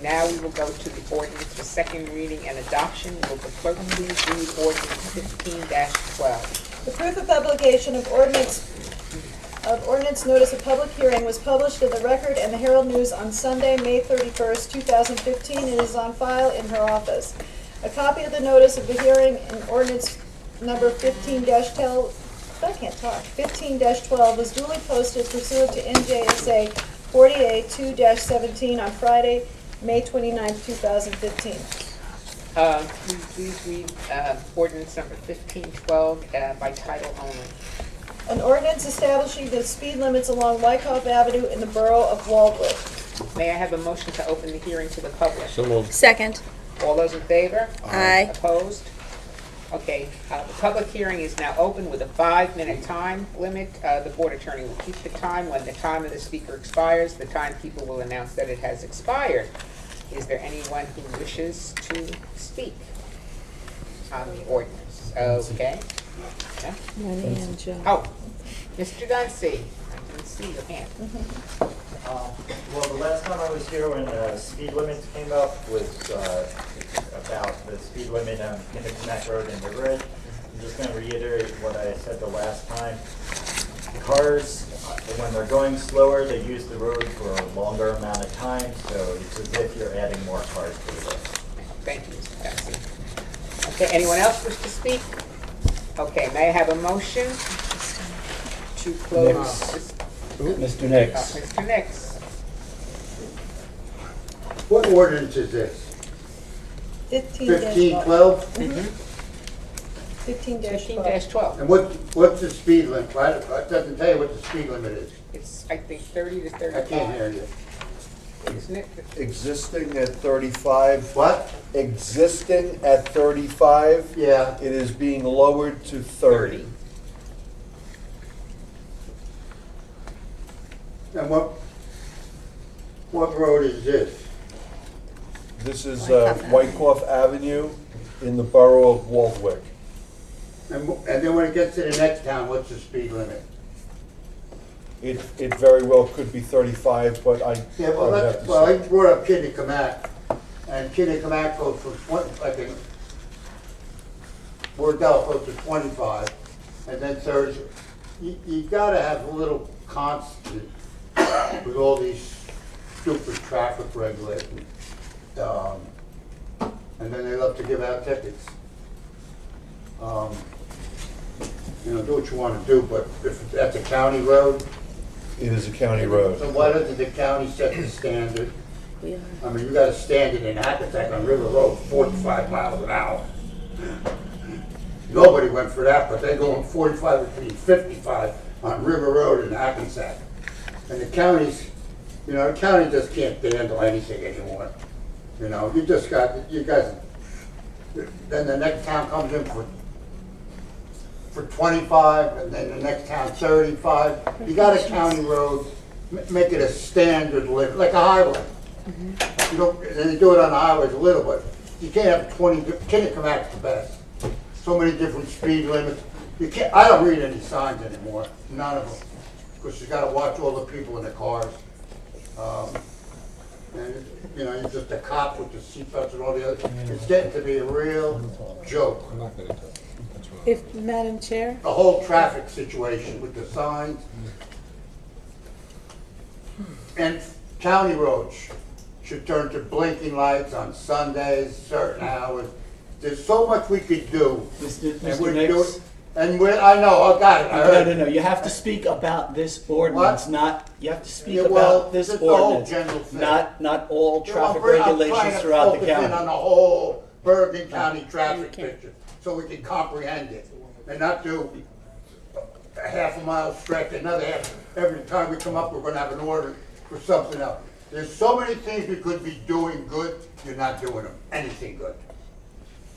Now we will go to the ordinance for second reading and adoption. Will the clerk please read ordinance 15-12? The proof of publication of ordinance notice of public hearing was published in the Record and the Herald News on Sunday, May 31st, 2015, and is on file in her office. A copy of the notice of the hearing and ordinance number 15-12 was duly posted pursuant to NJSA 48-2-17 on Friday, May 29th, 2015. Please read ordinance number 1512 by title only. An ordinance establishing the speed limits along Wyckoff Avenue in the borough of Waldwood. May I have a motion to open the hearing to the public? So moved. Second. All those in favor? Aye. Opposed? Okay, the public hearing is now open with a 5-minute time limit. The board attorney will keep the time. When the time of the speaker expires, the timekeeper will announce that it has expired. Is there anyone who wishes to speak on the ordinance? Okay. Yeah. Lenny and Joe. Oh, Mr. Duncy, I can see your hand. Well, the last time I was here when speed limits came up was about the speed limit on Kinnickmack Road and the Ridge. I'm just going to reiterate what I said the last time. Cars, when they're going slower, they use the road for a longer amount of time, so it's as if you're adding more cars to the road. Thank you, Mr. Duncy. Okay, anyone else wish to speak? Okay, may I have a motion to close? Mr. Nix. Mr. Nix. What ordinance is this? 15-12. 1512? 15-12. And what's the speed limit? Right? It doesn't tell you what the speed limit is. It's, I think, 30 to 35. I can't hear you. Isn't it? Existing at 35. What? Existing at 35. Yeah. It is being lowered to 30. And what road is this? This is Wyckoff Avenue in the borough of Waldwick. And then when it gets to the next town, what's the speed limit? It very well could be 35, but I Yeah, well, I would have to well, I say. brought up Kinnickmack, and Kinnickmack goes from 20, I think, Wardell goes to 25, and then 30. You gotta have a little constant with all these stupid traffic regulations. And then they love to give out tickets. You know, do what you want to do, but if that's a county road. It is a county road. So why doesn't the county set the standard? I mean, you got a standard in Hackensack on River Road, 45 miles an hour. Nobody went for that, but they go 45 between 55 on River Road in Hackensack. And the counties, you know, the county just can't handle anything anymore. You know, you just got, you guys, then the next town comes in for 25, and then the next town 35. You got a county road, make it a standard limit, like a highway. You don't, and they do it on the highways a little bit. You can't have 20, Kinnickmack's the best. So many different speed limits. You can't, I don't read any signs anymore, none of them. Because you gotta watch all the people in the cars. And, you know, you're just a cop with the seatbelts and all the other. It's getting to be a real joke. If, Madam Chair? The whole traffic situation with the signs. And county roads should turn to blinking lights on Sundays, certain hours. There's so much we could do. Mr. Nix. And I know, I got it, I heard. No, you have to speak about this ordinance, What? not, you have to speak Yeah, well, about this it's the whole ordinance, general thing. not all Yeah, traffic well, I'm regulations trying to throughout the focus in on county. the whole Bergen County traffic picture, so we can comprehend it, and not do a half a mile stretch, another half. Every time we come up, we're gonna have an order for something else. There's so many things we could be doing good, you're not doing them, anything good.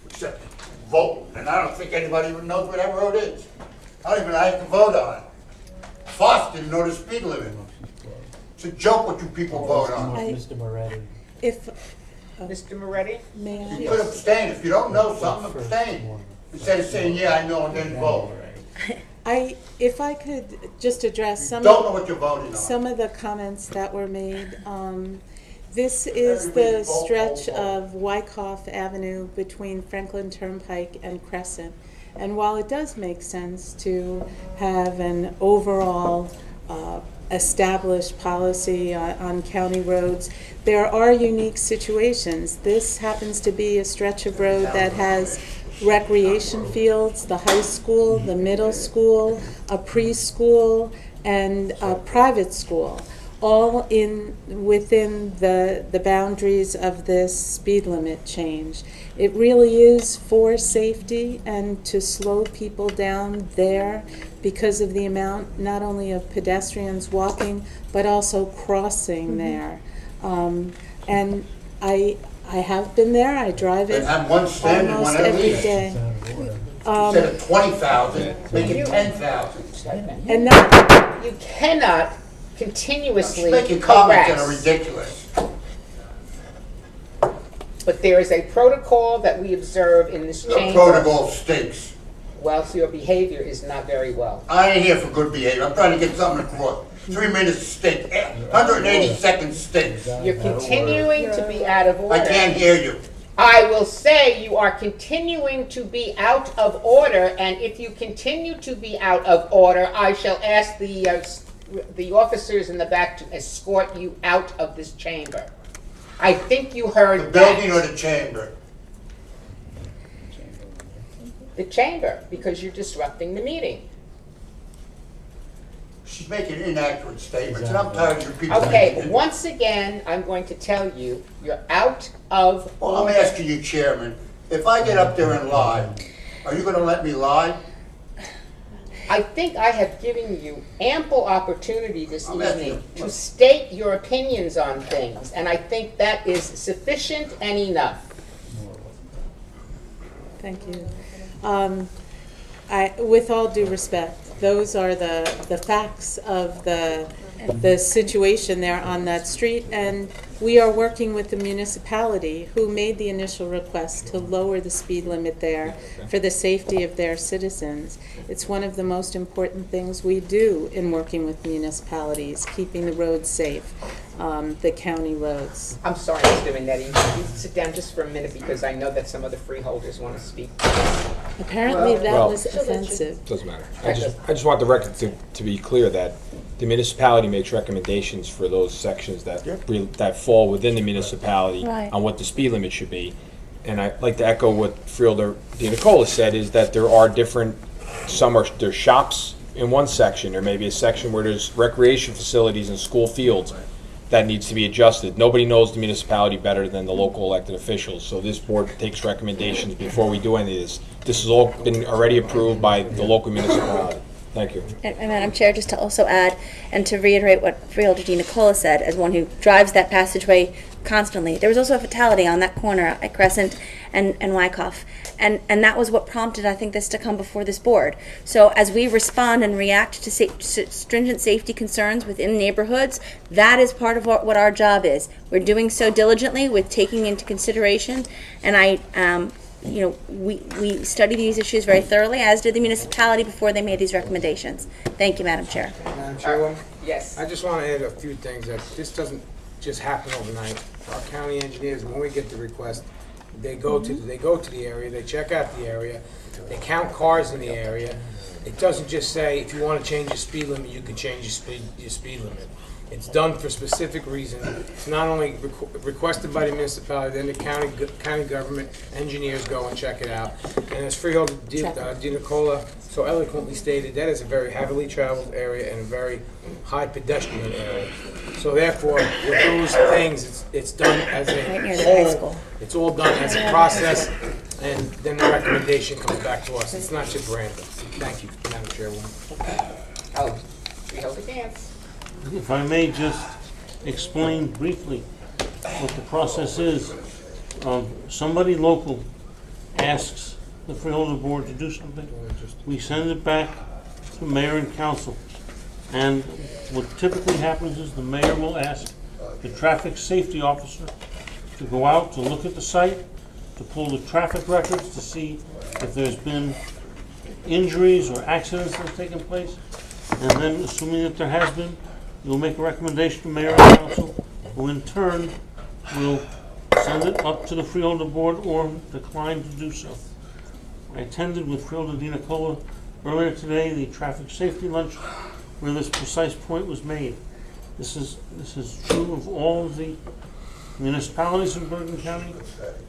Except vote, and I don't think anybody even knows where that road is. I don't even have to vote on it. Foss didn't know the speed limit. It's a joke what you people vote on. Mr. Moretti. If, Mr. Moretti? may I? You could abstain. If you don't know something, abstain. Instead of saying, yeah, I know, and then vote. If I could just address some Don't know what you're voting on. some of the comments that were made. This is the stretch of Wyckoff Avenue between Franklin Turnpike and Crescent. And while it does make sense to have an overall established policy on county roads, there are unique situations. This happens to be a stretch of road that has recreation fields, the high school, the middle school, a preschool, and a private school, all within the boundaries of this speed limit change. It really is for safety and to slow people down there because of the amount not only of pedestrians walking but also crossing there. And I have been there. I drive it have one standard, almost one at every least. day. Instead of 20,000, make it 10,000. And that You cannot continuously Making comments that are harass. ridiculous. But there is a protocol that we observe in this The chamber. protocol stinks. Well, so your behavior is not very well. I ain't here for good behavior. I'm trying to get something across. 3 minutes stink. 180 seconds stinks. You're continuing to be out of order. I can't hear you. I will say you are continuing to be out of order, and if you continue to be out of order, I shall ask the officers in the back to escort you out of this chamber. I think you heard The building or the chamber? The chamber, because you're disrupting the meeting. She's making inaccurate statements, and I'm tired of your people. Okay, once again, I'm going to tell you, you're out of Well, I'm order. asking you, Chairman, if I get up there and lie, are you gonna let me lie? I think I have given you ample opportunity this I'm asking evening you. to state your opinions on things, and I think that is sufficient and enough. Thank you. With all due respect, those are the facts of the situation there on that street, and we are working with the municipality who made the initial request to lower the speed limit there for the safety of their citizens. It's one of the most important things we do in working with municipalities, keeping the roads safe, the county roads. I'm sorry, Mr. Minetti. Can you sit down just for a minute, because I know that some of the freeholders want to speak. Apparently that Well- was offensive. Doesn't matter. I just want the record to be clear that the municipality makes recommendations for those sections that fall within the municipality Right. on what the speed limit should be. And I'd like to echo what Freeholder DiNicola said, is that there are different, there's shops in one section, there may be a section where there's recreation facilities and school fields that needs to be adjusted. Nobody knows the municipality better than the local elected officials, so this board takes recommendations before we do any of this. This has all been already approved by the local municipality. Thank you. And Madam Chair, just to also add and to reiterate what Freeholder DiNicola said, as one who drives that passageway constantly, there was also a fatality on that corner at Crescent and Wyckoff. And that was what prompted, I think, this to come before this board. So as we respond and react to stringent safety concerns within neighborhoods, that is part of what our job is. We're doing so diligently with taking into consideration, and we study these issues very thoroughly, as did the municipality before they made these recommendations. Thank you, Madam Chair. Madam Chairwoman? Yes. I just want to add a few things, that this doesn't just happen overnight. Our county engineers, when we get the request, they go to the area, they check out the area, they count cars in the area. It doesn't just say, if you want to change your speed limit, you can change your speed limit. It's done for specific reasons. It's not only requested by the municipality, then the county government engineers go and check it out. And as Freeholder DiNicola so eloquently stated, that is a very heavily traveled area and a very high pedestrian area. So therefore, with those things, it's done as Right near a the high whole. school. It's all done as a process, and then the recommendation comes back to us. It's not just random. Thank you, Madam Chairwoman. Oh, Freeholder Dance. If I may just explain briefly what the process is. Somebody local asks the Freeholder Board to do something. We send it back to mayor and council. And what typically happens is the mayor will ask the traffic safety officer to go out to look at the site, to pull the traffic records to see if there's been injuries or accidents that have taken place. And then, assuming that there has been, you'll make a recommendation to mayor and council, who in turn will send it up to the Freeholder Board or decline to do so. I attended with Freeholder Di Nicola earlier today the traffic safety lunch where this precise point was made. This is true of all of the municipalities in Bergen County,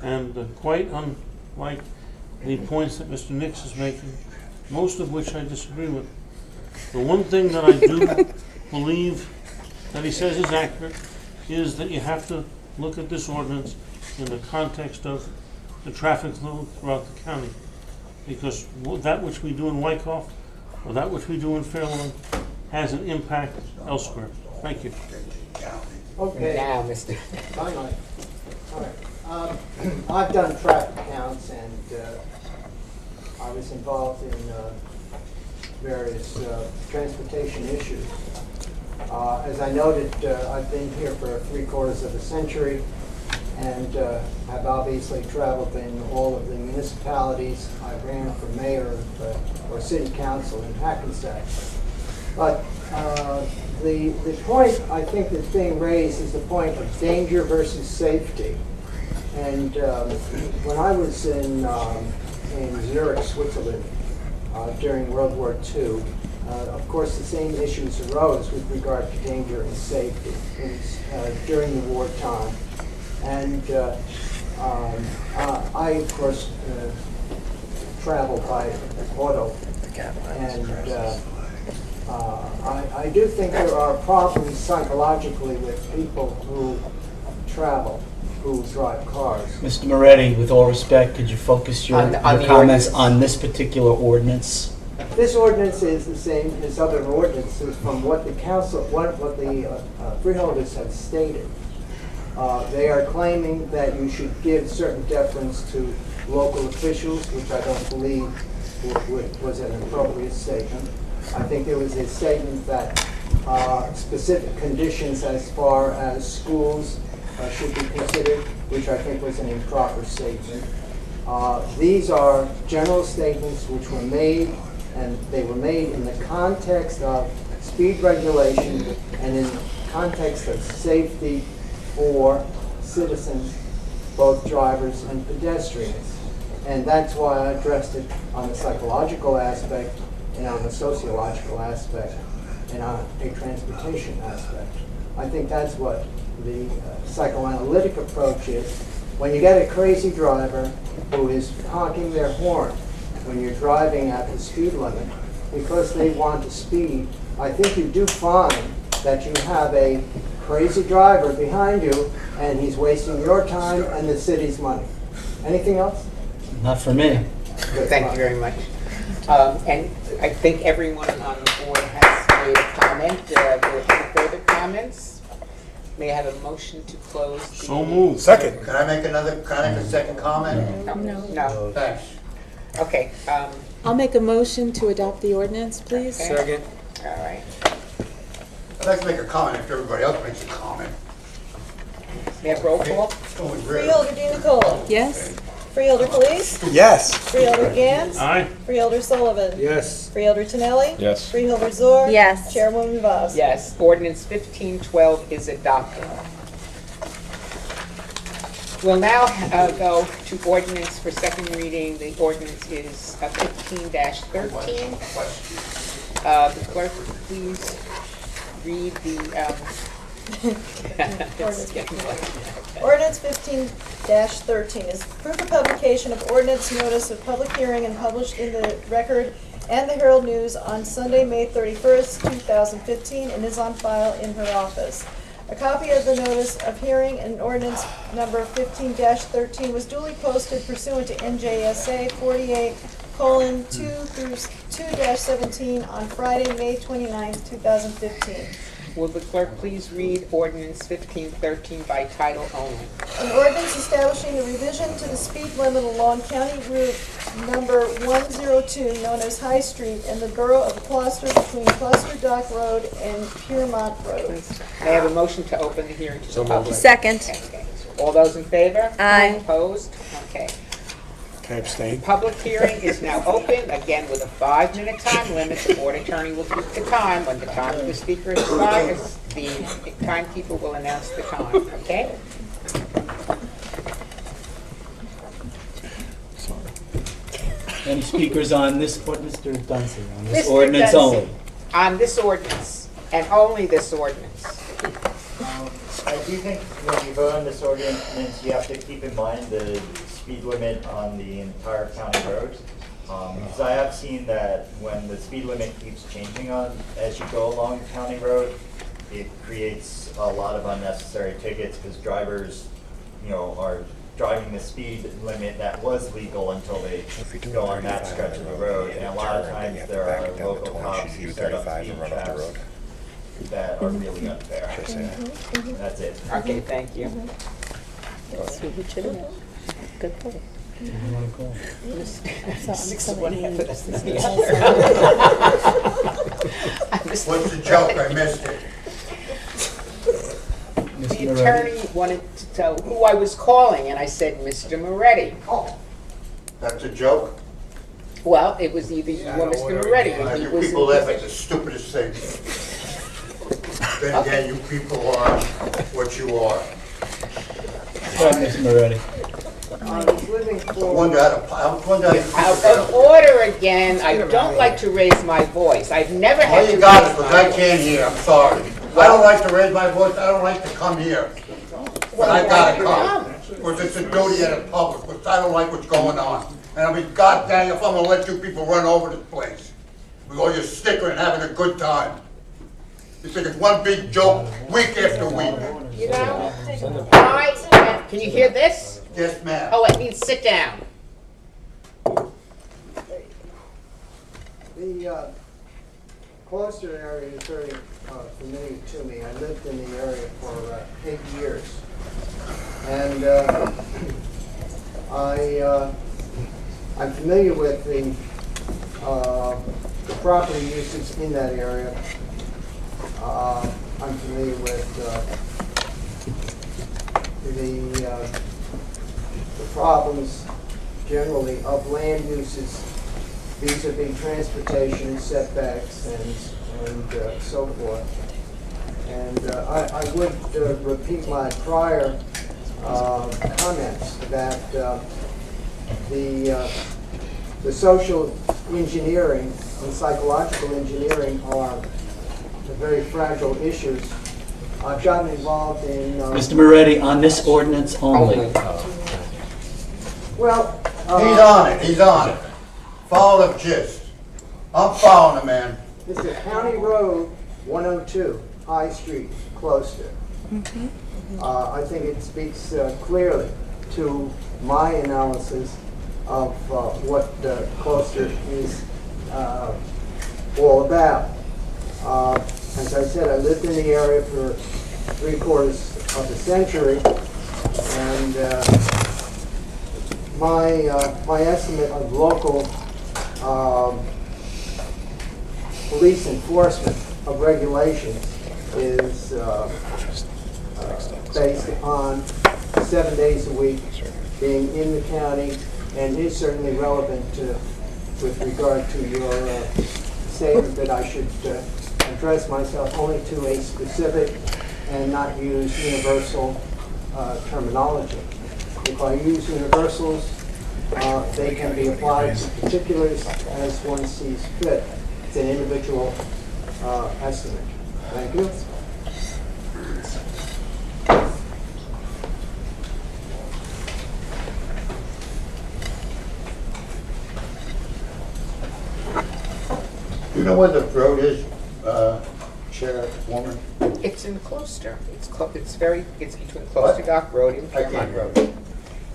and quite unlike the points that Mr. Nix is making, most of which I disagree with. The one thing that I do believe that he says is accurate is that you have to look at this ordinance in the context of the traffic flow throughout the county. Because that which we do in Wyckoff or that which we do in Fairlawn has an impact elsewhere. Thank you. Okay. Now, Mr. All right. I've done traffic counts, and I was involved in various transportation issues. As I noted, I've been here for 3/4 of a century, and have obviously traveled in all of the municipalities. I ran for mayor or city council in Hackensack. But the point I think that's being raised is the point of danger versus safety. And when I was in Zurich, Switzerland, during World War II, of course the same issues arose with regard to danger and safety during the wartime. And I, of course, travel by auto. And I do think there are problems psychologically with people who travel, who drive cars. Mr. Moretti, with all respect, could you focus your comments on this particular ordinance? This ordinance is the same as other ordinances from what the council, what the freeholders have stated. They are claiming that you should give certain deference to local officials, which I don't believe was an appropriate statement. I think there was a statement that specific conditions as far as schools should be considered, which I think was an improper statement. These are general statements which were made, and they were made in the context of speed regulation and in the context of safety for citizens, both drivers and pedestrians. And that's why I addressed it on the psychological aspect and on the sociological aspect and on a transportation aspect. I think that's what the psychoanalytic approach is. When you get a crazy driver who is honking their horn when you're driving at the speed limit because they want to speed, I think you do find that you have a crazy driver behind you and he's wasting your time and the city's money. Anything else? Not for me. Good, thank you very much. And I think everyone on the board has made a comment. Are there any further comments? May I have a motion to close? So moved. Second. Can I make a second comment? No. Thanks. Okay. I'll make a motion to adopt the ordinance, please. Second. All right. I'd like to make a comment after everybody else makes a comment. May I have roll call? Freeholder Di Nicola. Yes. Freeholder Calise. Yes. Freeholder Gantz. Aye. Freeholder Sullivan. Yes. Freeholder Tonelli. Yes. Freeholder Zor. Yes. Chairwoman Voss. Yes. Ordinance 1512 is adopted. We'll now go to ordinance for second reading. The ordinance is 15-13. The clerk, please read the Ordinance 15-13 is proof of publication of ordinance notice of public hearing and published in the Record and the Herald News on Sunday, May 31st, 2015, and is on file in her office. A copy of the notice of hearing and ordinance number 15-13 was duly posted pursuant to NJSA 48:2-17 on Friday, May 29th, 2015. Will the clerk please read ordinance 1513 by title only? An ordinance establishing a revision to the speed limit along County Route number 102, known as High Street, in the borough of Gloucester between Gloucester Dock Road and Piermont Road. May I have a motion to open the hearing to the public? Second. Okay. All those in favor? Aye. Opposed? Okay. I abstain? Public hearing is now open, again with a 5-minute time limit. The board attorney will keep the time. When the time of the speaker expires, the timekeeper will announce the time, okay? Any speakers on this, Mr. Dunsey, on this Mr. ordinance Dunsey, only? on this ordinance, and only this ordinance. I do think when you vote on this ordinance, you have to keep in mind the speed limit on the entire county road. Because I have seen that when the speed limit keeps changing as you go along the county road, it creates a lot of unnecessary tickets because drivers, are driving the speed limit that was legal until they go on that stretch of the road. And a lot of times there are local cops who set up speed traps that are really unfair. That's it. Okay, thank you. Good point. Six of one, half of the What's the joke? I missed it. The attorney wanted to tell who I was calling, and I said, Mr. Moretti. Oh, that's a joke? Well, it was either you or Mr. Moretti. and he You was people laugh at the stupidest thing. Then again, you people are what you are. Mr. Moretti. I wonder how Out of order again. I don't like to raise my voice. I've never had All to you got is raise because my I voice. can't hear, I'm sorry. I don't like to raise my voice, I don't like to come here. But I gotta come, because it's a duty of the public, because I don't like what's going on. And I mean, god dang, if I'm gonna let you people run over this place, with all your sticker and having a good time. You think it's one big joke, week after week. You know, can you hear this? Yes, ma'am. Oh, it means sit down. The Gloucester area is very familiar to me. I lived in the area for 8 years. And I'm familiar with the property uses in that area. I'm familiar with the problems generally of land uses vis-a-vis transportation setbacks and so forth. And I would repeat my prior comments that the social engineering and psychological engineering are very fragile issues. I've gotten involved in... Mr. Moretti, on this ordinance only. Well... He's on it. Follow the gist. I'm following the man. This is County Road 102, High Street, Gloucester. I think it speaks clearly to my analysis of what Gloucester is all about. As I said, I lived in the area for 3/4 of a century, and my estimate of local police enforcement of regulations is based upon 7 days a week being in the county, and is certainly relevant with regard to your statement that I should address myself only to a specific and not use universal terminology. If I use universals, they can be applied to particulars as one sees fit. It's an individual estimate. Thank you. You know where the road is, Chairwoman? It's in Gloucester. It's between Gloucester Dock Road and Fairmont Road.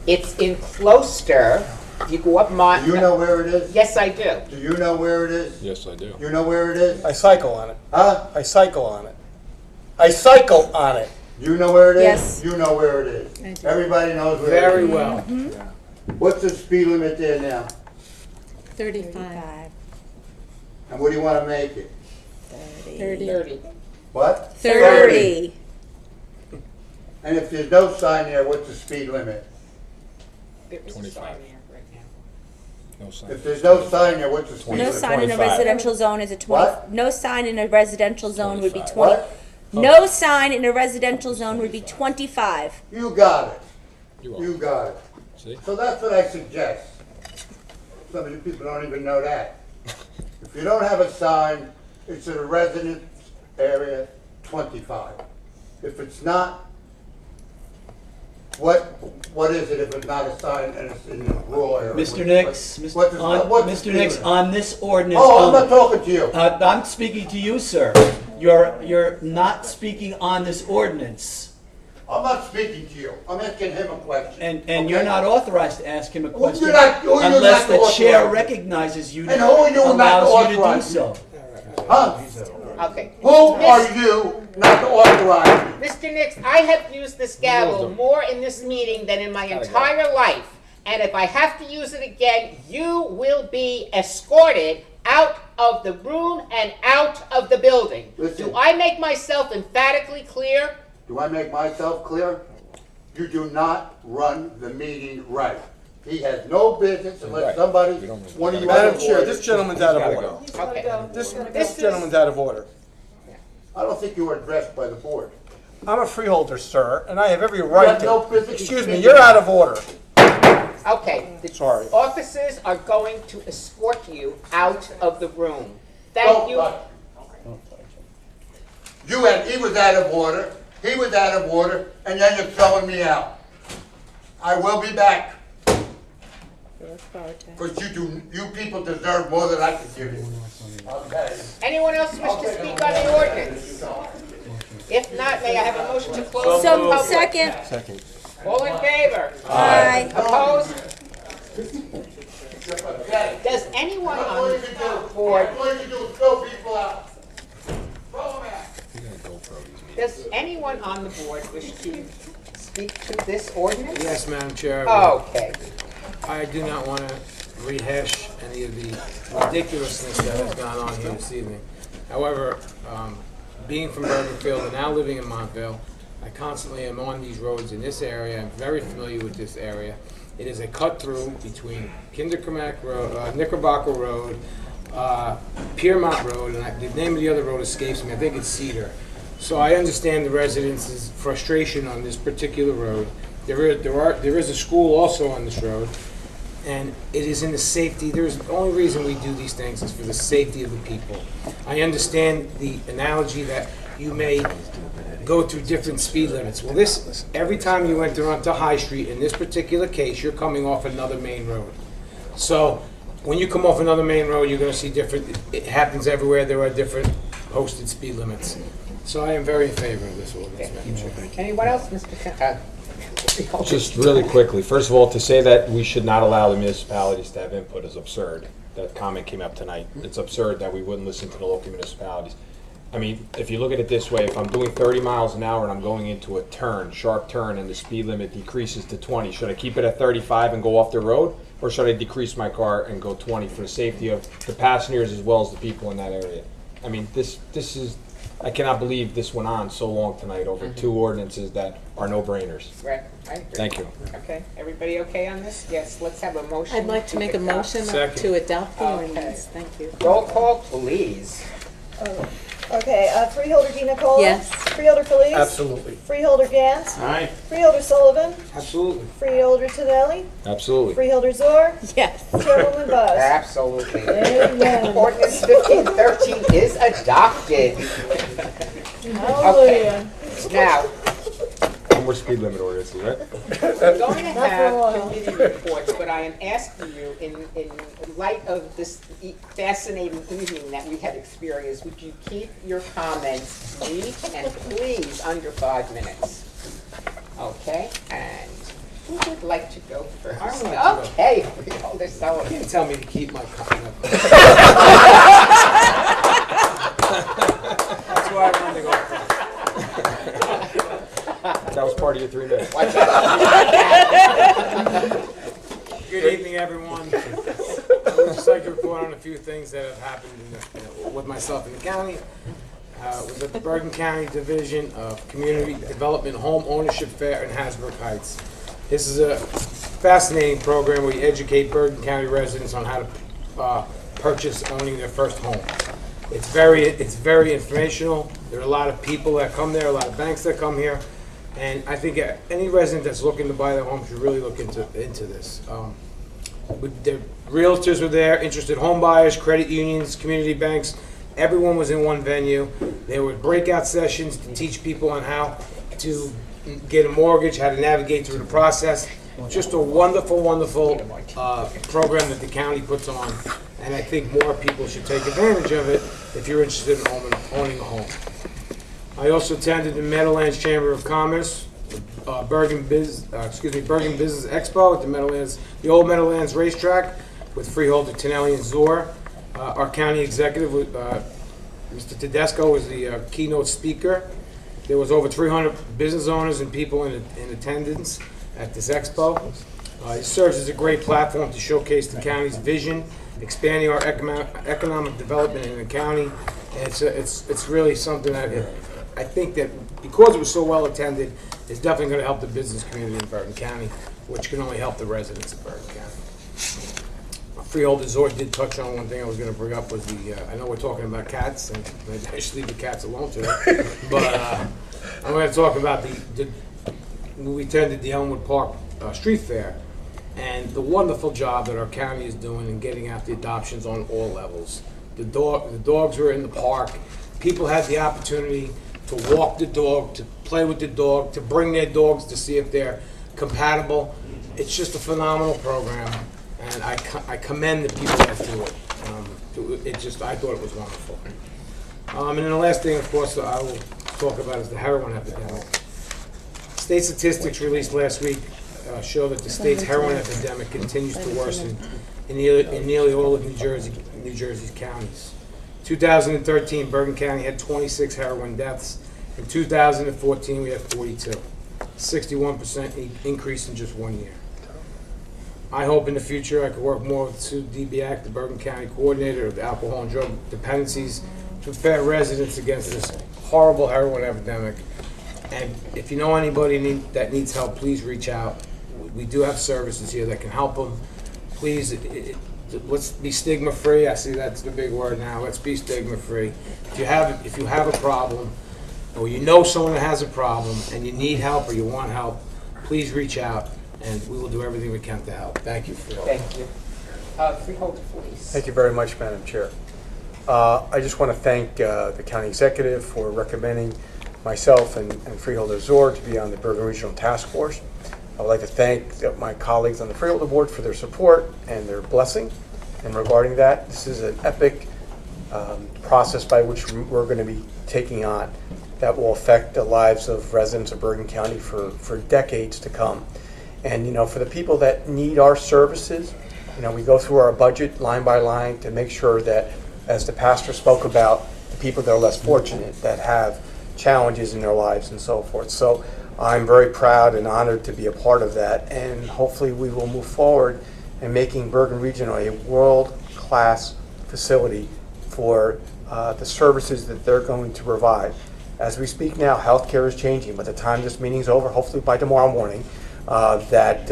It's in Gloucester. You go up Do you know where it is? Yes, I do. Do you know where it is? Yes, I do. You know where it is? I cycle on it. Huh? I cycle on it. I cycle on it. You know where it is? Yes. You know where it is. Everybody knows where it is. Very well. What's the speed limit there now? 35. And what do you want to make it? 30. What? 30. And if there's no sign there, what's the speed limit? There is a sign there right now. If there's no sign there, what's the speed No limit? sign in a 25. residential zone is a 20. What? No sign in a residential zone would be 25. 20. What? No sign in a residential zone would be 25. You got it. You You got it. See? So that's what I suggest. Some of you people don't even know that. If you don't have a sign, it's in a residence area, 25. If it's not, what is it if it's not a sign and it's in the rural area? Mr. Nix, What's the- what's the Mr. speed Nix, limit? on this ordinance. Oh, I'm not talking to you. I'm speaking to you, sir. You're not speaking on this ordinance. I'm not speaking to you. I'm asking him a question. And you're Okay? not authorized to ask him a question you're not unless the to chair authorize. recognizes you, And who are you not to allows you to do authorize? so. Huh? Okay. Who are you not to authorize? Mr. Nix, I have used this gavel more in this meeting than in my entire life. And if I have to use it again, you will be escorted out of the room and out of the building. Listen. Do I make myself emphatically clear? Do I make myself clear? You do not run the meeting right. He has no business unless Right. somebody, You don't- one of you. Madam other Chair, boys- this gentleman's out of Gotta order. go. He's gotta Okay. go. This He's gotta go. this gentleman's out of order. I don't think you were addressed by the board. I'm a freeholder, sir, and I have every right have no to. physical Excuse me, speech. you're out of order. Okay. The Sorry. officers are going to escort you out of the room. Don't Thank you. touch. He was out of order, he was out of order, and then you're throwing me out. I will be back, because you people deserve more than I can give you. Okay. Anyone else wish to speak on the ordinance? If not, may I have a motion to close the So, public? second. Second. All in favor? Aye. Opposed? Okay. Does anyone That's on all you the can do. board, All you can do is throw people out. Throw them out. does anyone on the board wish to speak to this ordinance? Yes, Madam Chair. I will. Okay. I do not want to rehash any of the ridiculousness that has gone on here this evening. However, being from Bergenfield and now living in Montville, I constantly am on these roads in this area. I'm very familiar with this area. It is a cut-through between Kinderkramek Road, Knickerbocker Road, Piermont Road, and the name of the other road escapes me. I think it's Cedar. So I understand the residents' frustration on this particular road. There is a school also on this road, and it is in the safety. The only reason we do these things is for the safety of the people. I understand the analogy that you may go through different speed limits. Well, every time you enter onto High Street, in this particular case, you're coming off another main road. So when you come off another main road, you're going to see different. It happens everywhere. There are different posted speed limits. So I am very in favor of this ordinance, Madam Chair. Anyone else, Mr. Just really quickly, first of all, to say that we should not allow the municipalities to have input is absurd. That comment came up tonight. It's absurd that we wouldn't listen to the local municipalities. I mean, if you look at it this way, if I'm doing 30 miles an hour and I'm going into a turn, sharp turn, and the speed limit decreases to 20, should I keep it at 35 and go off the road? Or should I decrease my car and go 20 for the safety of the passengers as well as the people in that area? I mean, this is, I cannot believe this went on so long tonight over two ordinances that are no-brainers. Right, I agree. Thank you. Okay, everybody okay on this? Yes, let's have a motion. I'd like to make a adopt. motion Second. to adopt the Okay. ordinance. Thank you. Roll call, please. Okay, Freeholder Di Nicola? Yes. Freeholder Felice? Absolutely. Freeholder Gantz? Aye. Freeholder Sullivan? Absolutely. Freeholder Tonelli? Absolutely. Freeholder Zor? Yes. Chairwoman Buzz? Absolutely. Amen. Ordinance 1513 is adopted. Hallelujah. Now, No more speed limit ordinances, right? we're going to Not for a have while. committee reports, but I am asking you, in light of this fascinating evening that we have experienced, would you keep your comments brief and please under 5 minutes? Okay, and who would like to go first? I would like to go. Okay, Freeholder You Sullivan. can't tell me to keep my comment. That's why I wanted to go first. That was part of your 3 minutes. Watch out. Good evening, everyone. I would just like to report on a few things that have happened with myself in the county. Was at the Bergen County Division of Community Development Home Ownership Fair in Hasbrook Heights. This is fascinating program where you educate Bergen County residents on how to purchase owning their first home. It's very informational. There are a lot of people that come there, a lot of banks that come here, and I think any resident that's looking to buy their home should really look into this. The realtors were there, interested home buyers, credit unions, community banks. Everyone was in one venue. There were breakout sessions to teach people on how to get a mortgage, how to navigate through the process. Just a wonderful, wonderful program that the county puts on, and I think more people should take advantage of it if you're interested in owning a home. I also attended the Meadowlands Chamber of Commerce, Bergen Business Expo at the old Meadowlands racetrack with Freeholder Tinelli and Zor. Our county executive, Mr. Tedesco, was the keynote speaker. There was over 300 business owners and people in attendance at this expo. It serves as a great platform to showcase the county's vision, expanding our economic development in the county. And it's really something that I think that because it was so well attended, it's definitely going to help the business community in Bergen County, which can only help the residents of Bergen County. Freeholder Zord did touch on one thing I was going to bring up was I know we're talking about cats, and maybe I should leave the cats alone today, but I'm going to talk about we attended the Elmwood Park Street Fair, and the wonderful job that our county is doing in getting out the adoptions on all levels. The dogs were in the park. People had the opportunity to walk the dog, to play with the dog, to bring their dogs to see if they're compatible. It's just a phenomenal program, and I commend the people that do it. I thought it was wonderful. And then the last thing, of course, I will talk about is the heroin epidemic. State statistics released last week show that the state's heroin epidemic continues to worsen in nearly all of New Jersey's counties. 2013, Bergen County had 26 heroin deaths. In 2014, we had 42. 61% increase in just 1 year. I hope in the future I could work more with Sue Debiak, the Bergen County Coordinator of Alcohol and Drug Dependencies, to prepare residents against this horrible heroin epidemic. And if you know anybody that needs help, please reach out. We do have services here that can help them. Please, let's be stigma-free. I see that's the big word now. Let's be stigma-free. If you have a problem, or you know someone that has a problem, and you need help or you want help, please reach out, and we will do everything we can to help. Thank you for Thank you. Freeholder, please. Thank you very much, Madam Chair. I just want to thank the county executive for recommending myself and Freeholder Zor to be on the Bergen Regional Task Force. I would like to thank my colleagues on the Freeholder Board for their support and their blessing. And regarding that, this is an epic process by which we're going to be taking on that will affect the lives of residents of Bergen County for decades to come. And for the people that need our services, we go through our budget line by line to make sure that, as the pastor spoke about, the people that are less fortunate, that have challenges in their lives and so forth. So I'm very proud and honored to be a part of that, and hopefully we will move forward in making Bergen Regional a world-class facility for the services that they're going to provide. As we speak now, healthcare is changing. By the time this meeting's over, hopefully by tomorrow morning, that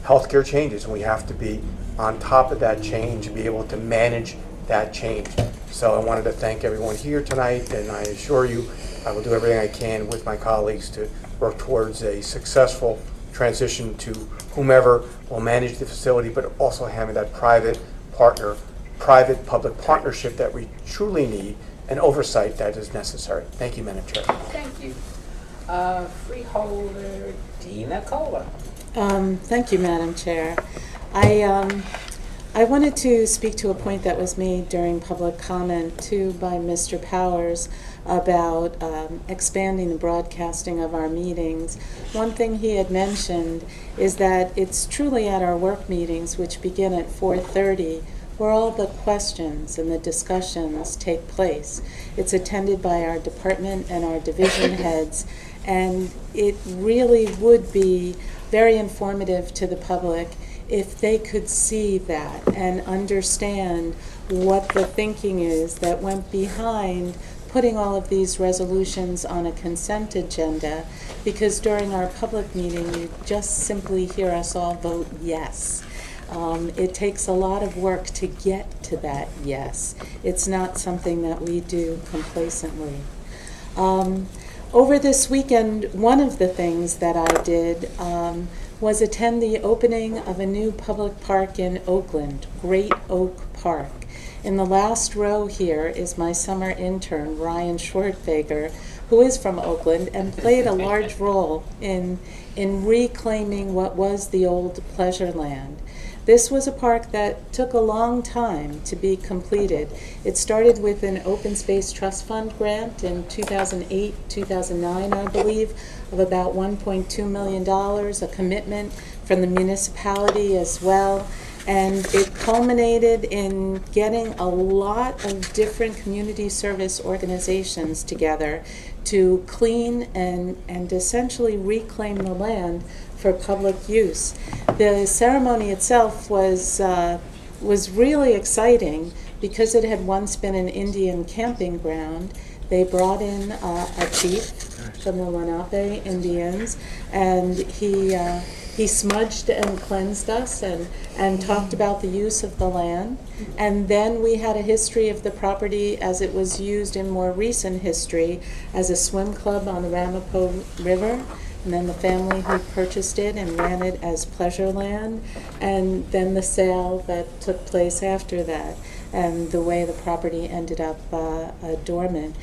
healthcare changes, and we have to be on top of that change and be able to manage that change. So I wanted to thank everyone here tonight, and I assure you I will do everything I can with my colleagues to work towards a successful transition to whomever will manage the facility, but also having that private-public partnership that we truly need and oversight that is necessary. Thank you, Madam Chair. Thank you. Freeholder Dina Cola. Thank you, Madam Chair. I wanted to speak to a point that was made during public comment too by Mr. Powers about expanding the broadcasting of our meetings. One thing he had mentioned is that it's truly at our work meetings, which begin at 4:30, where all the questions and the discussions take place. It's attended by our department and our division heads, and it really would be very informative to the public if they could see that and understand what the thinking is that went behind putting all of these resolutions on a consent agenda, because during our public meeting, you just simply hear us all vote yes. It takes a lot of work to get to that yes. It's not something that we do complacently. Over this weekend, one of the things that I did was attend the opening of a new public park in Oakland, Great Oak Park. In the last row here is my summer intern, Ryan Schwartfager, who is from Oakland and played a large role in reclaiming what was the old pleasure land. This was a park that took a long time to be completed. It started with an Open Space Trust Fund grant in 2008, 2009, I believe, of about $1.2 million, a commitment from the municipality as well. And it culminated in getting a lot of different community service organizations together to clean and essentially reclaim the land for public use. The ceremony itself was really exciting because it had once been an Indian camping ground. They brought in a chief from the Lenape Indians, and he smudged and cleansed us and talked about the use of the land. And then we had a history of the property as it was used in more recent history as a swim club on the Ramapo River. And then the family who purchased it and ran it as pleasure land, and then the sale that took place after that, and the way the property ended up dormant.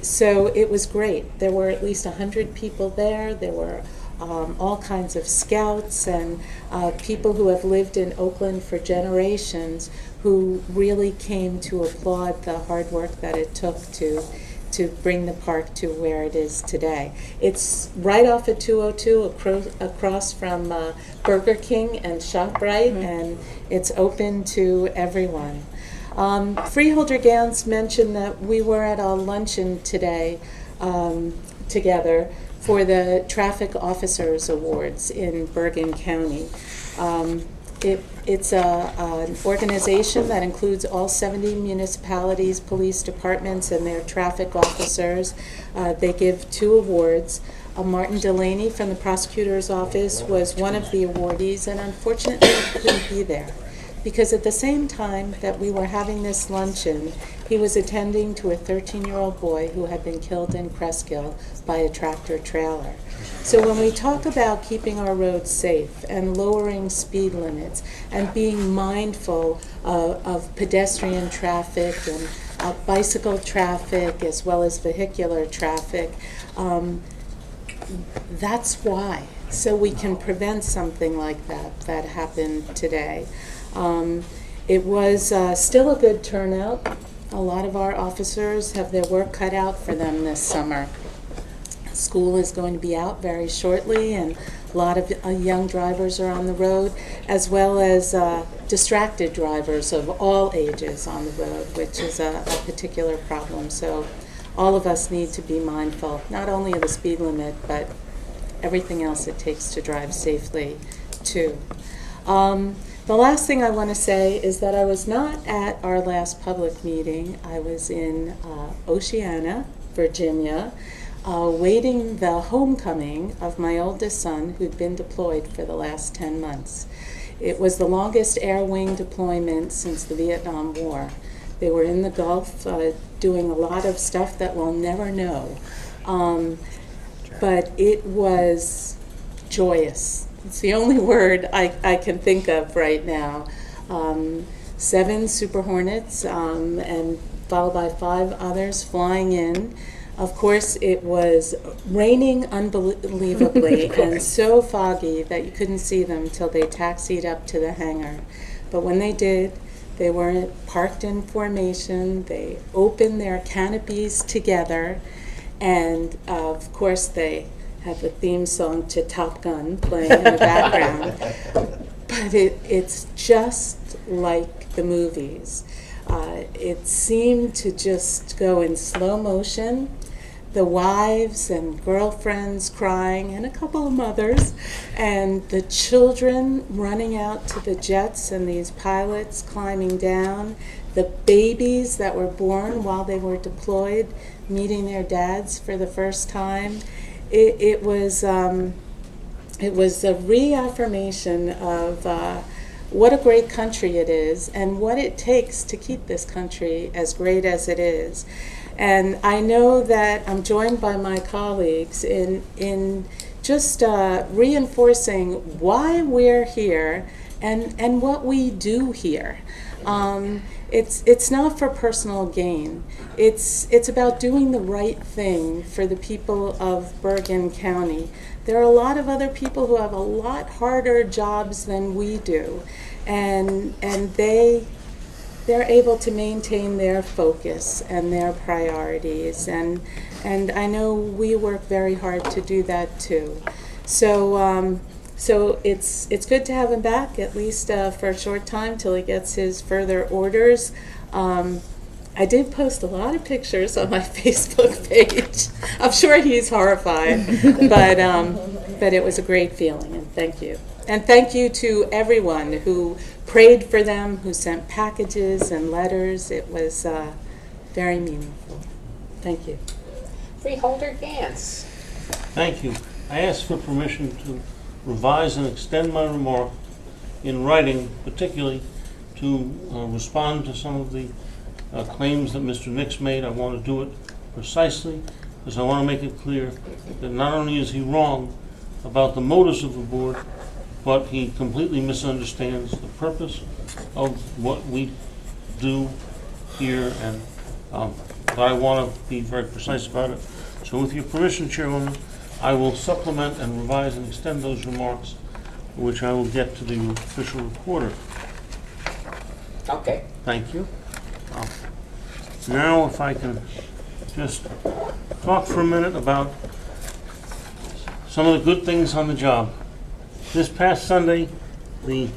So it was great. There were at least 100 people there. There were all kinds of scouts and people who have lived in Oakland for generations who really came to applaud the hard work that it took to bring the park to where it is today. It's right off at 202 across from Burger King and ShopRite, and it's open to everyone. Freeholder Gans mentioned that we were at a luncheon today together for the Traffic Officers Awards in Bergen County. It's an organization that includes all 70 municipalities, police departments, and their traffic officers. They give 2 awards. Martin Delaney from the prosecutor's office was one of the awardees, and unfortunately he couldn't be there, because at the same time that we were having this luncheon, he was attending to a 13-year-old boy who had been killed in Cresskill by a tractor trailer. So when we talk about keeping our roads safe and lowering speed limits and being mindful of pedestrian traffic and bicycle traffic as well as vehicular traffic, that's why. So we can prevent something like that happened today. It was still a good turnout. A lot of our officers have their work cut out for them this summer. School is going to be out very shortly, and a lot of young drivers are on the road, as well as distracted drivers of all ages on the road, which is a particular problem. So all of us need to be mindful, not only of the speed limit, but everything else it takes to drive safely, too. The last thing I want to say is that I was not at our last public meeting. I was in Oceana, Virginia, waiting the homecoming of my oldest son, who'd been deployed for the last 10 months. It was the longest air wing deployment since the Vietnam War. They were in the Gulf doing a lot of stuff that we'll never know. But it was joyous. It's the only word I can think of right now. 7 Super Hornets and followed by 5 others flying in. Of course, it was raining unbelievably and so foggy that you couldn't see them until they taxied up to the hangar. But when they did, they were parked in formation. They opened their canopies together, and of course they had the theme song to Top Gun playing in the background. But it's just like the movies. It seemed to just go in slow motion. The wives and girlfriends crying, and a couple of mothers, and the children running out to the jets and these pilots climbing down, the babies that were born while they were deployed, meeting their dads for the first time. It was a reaffirmation of what a great country it is and what it takes to keep this country as great as it is. And I know that I'm joined by my colleagues in just reinforcing why we're here and what we do here. It's not for personal gain. It's about doing the right thing for the people of Bergen County. There are a lot of other people who have a lot harder jobs than we do, and they're able to maintain their focus and their priorities, and I know we work very hard to do that too. So it's good to have him back, at least for a short time till he gets his further orders. I did post a lot of pictures on my Facebook page. I'm sure he's horrified, but it was a great feeling, and thank you. And thank you to everyone who prayed for them, who sent packages and letters. It was very meaningful. Thank you. Freeholder Gantz. Thank you. I ask for permission to revise and extend my remark in writing, particularly to respond to some of the claims that Mr. Nix made. I want to do it precisely because I want to make it clear that not only is he wrong about the motives of the board, but he completely misunderstands the purpose of what we do here, and but I want to be very precise about it. So with your permission, Chairwoman, I will supplement and revise and extend those remarks, which I will get to the official reporter. Okay. Thank you. Now, if I can just talk for a minute about some of the good things on the job. This past Sunday, the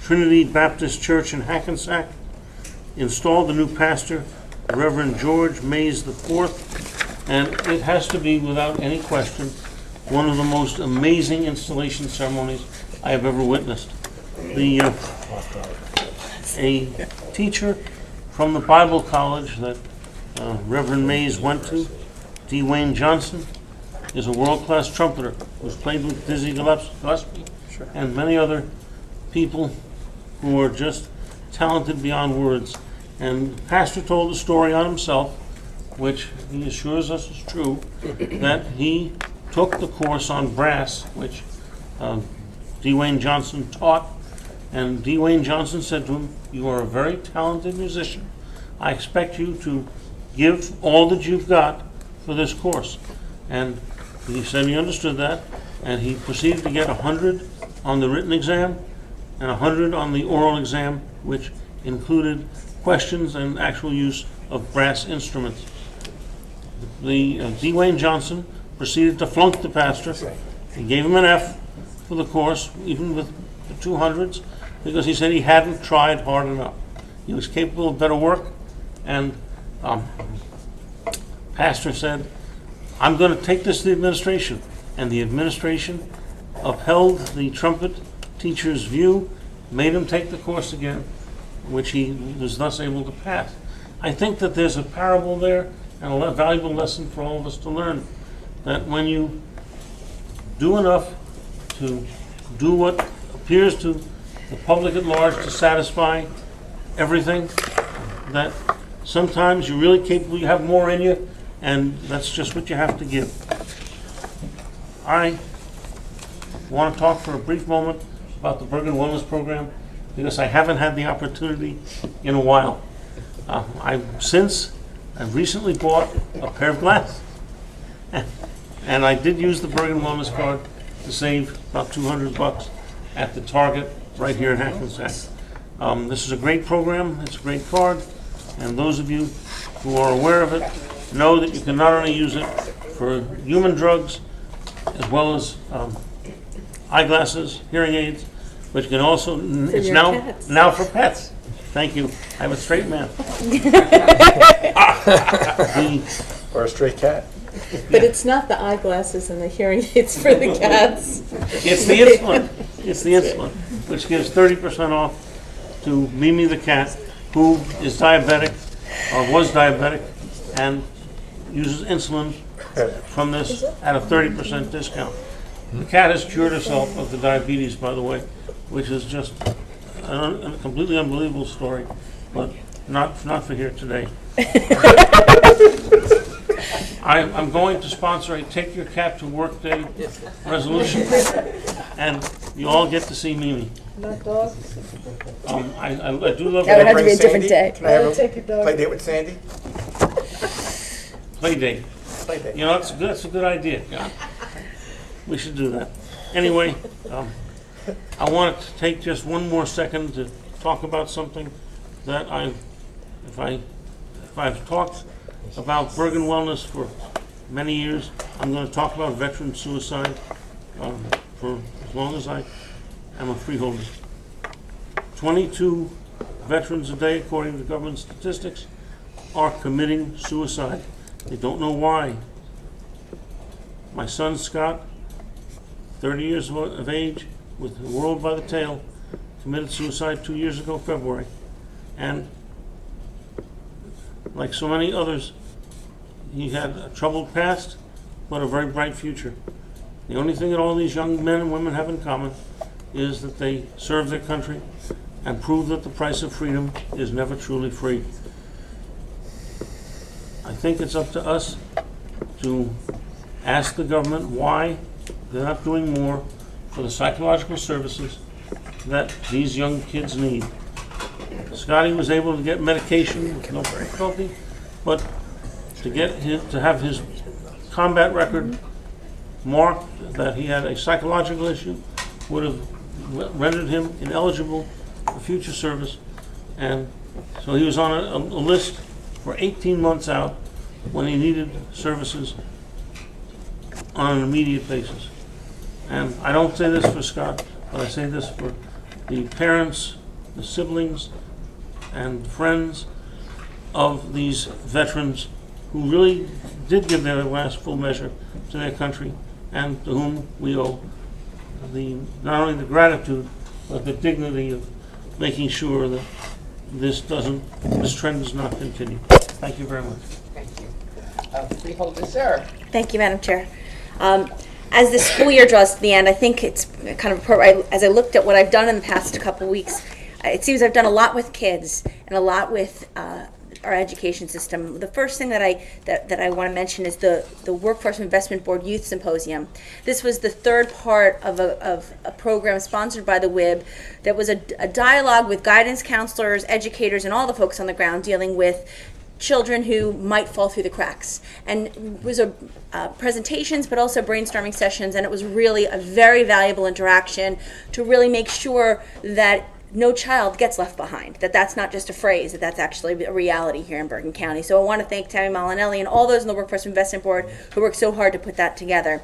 Trinity Baptist Church in Hackensack installed the new pastor, Reverend George Mays IV, and it has to be, without any question, one of the most amazing installation ceremonies I have ever witnessed. A teacher from the Bible college that Reverend Mays went to, D. Wayne Johnson, is a world-class trumpeter who's played with Dizzy Gillespie and many other people who are just talented beyond words. And the pastor told a story on himself, which he assures us is true, that he took the course on brass, which D. Wayne Johnson taught, and D. Wayne Johnson said to him, "You are a very talented musician. I expect you to give all that you've got for this course." And he said he understood that, and he proceeded to get 100 on the written exam and 100 on the oral exam, which included questions and actual use of brass instruments. The D. Wayne Johnson proceeded to flunk the pastor. He gave him an F for the course, even with the 200s, because he said he hadn't tried hard enough. He was capable of better work, and pastor said, "I'm going to take this to the administration," and the administration upheld the trumpet teacher's view, made him take the course again, which he was thus able to pass. I think that there's a parable there and a valuable lesson for all of us to learn, that when you do enough to do what appears to the public at large to satisfy everything, that sometimes you're really capable, you have more in you, and that's just what you have to give. I want to talk for a brief moment about the Bergen Wellness Program, because I haven't had the opportunity in a while. I've recently bought a pair of glasses, and I did use the Bergen Wellness card to save about $200 at the Target right here in Hackensack. This is a great program, it's a great card, and those of you who are aware of it know that you can not only use it for human drugs as well as eyeglasses, hearing aids, but you can also, it's now for pets. Thank you. I'm a straight man. Or a stray cat. But it's not the eyeglasses and the hearing aids for the cats. It's the insulin. It's the insulin, which gives 30% off to Mimi the cat who is diabetic, or was diabetic, and uses insulin from this at a 30% discount. The cat has cured herself of the diabetes, by the way, which is just a completely unbelievable story, but not for here today. I'm going to sponsor a Take Your Cat to Work Day resolution, and you all get to see Mimi. Not dogs? I do love Can I That would have to bring be a different Sandy? day. Can I have I'll take your a dog. play date with Sandy? play date. Play date. You know, that's a good idea. Yeah. We should do that. Anyway, I want to take just one more second to talk about something that if I've talked about Bergen Wellness for many years, I'm going to talk about veteran suicide for as long as I am a freeholder. 22 veterans a day, according to government statistics, are committing suicide. They don't know why. My son Scott, 30 years of age, with the world by the tail, committed suicide 2 years ago, February. And like so many others, he had a troubled past, but a very bright future. The only thing that all these young men and women have in common is that they serve their country and prove that the price of freedom is never truly free. I think it's up to us to ask the government why they're not doing more for the psychological services that these young kids need. Scotty was able to get medication with no difficulty, but to have his combat record marked that he had a psychological issue would have rendered him ineligible for future service, and so he was on a list for 18 months out when he needed services on an immediate basis. And I don't say this for Scott, but I say this for the parents, the siblings, and friends of these veterans who really did give their last full measure to their country, and to whom we owe not only the gratitude, but the dignity of making sure that this trend does not continue. Thank you very much. Thank you. Freeholder, sir. Thank you, Madam Chair. As the school year draws to the end, I think it's kind of appropriate. As I looked at what I've done in the past couple weeks, it seems I've done a lot with kids and a lot with our education system. The first thing that I want to mention is the Workforce Investment Board Youth Symposium. This was the third part of a program sponsored by the WIB that was a dialogue with guidance counselors, educators, and all the folks on the ground dealing with children who might fall through the cracks. And it was presentations, but also brainstorming sessions, and it was really a very valuable interaction to really make sure that no child gets left behind, that's not just a phrase, that's actually a reality here in Bergen County. So I want to thank Tammy Malinelli and all those in the Workforce Investment Board who worked so hard to put that together.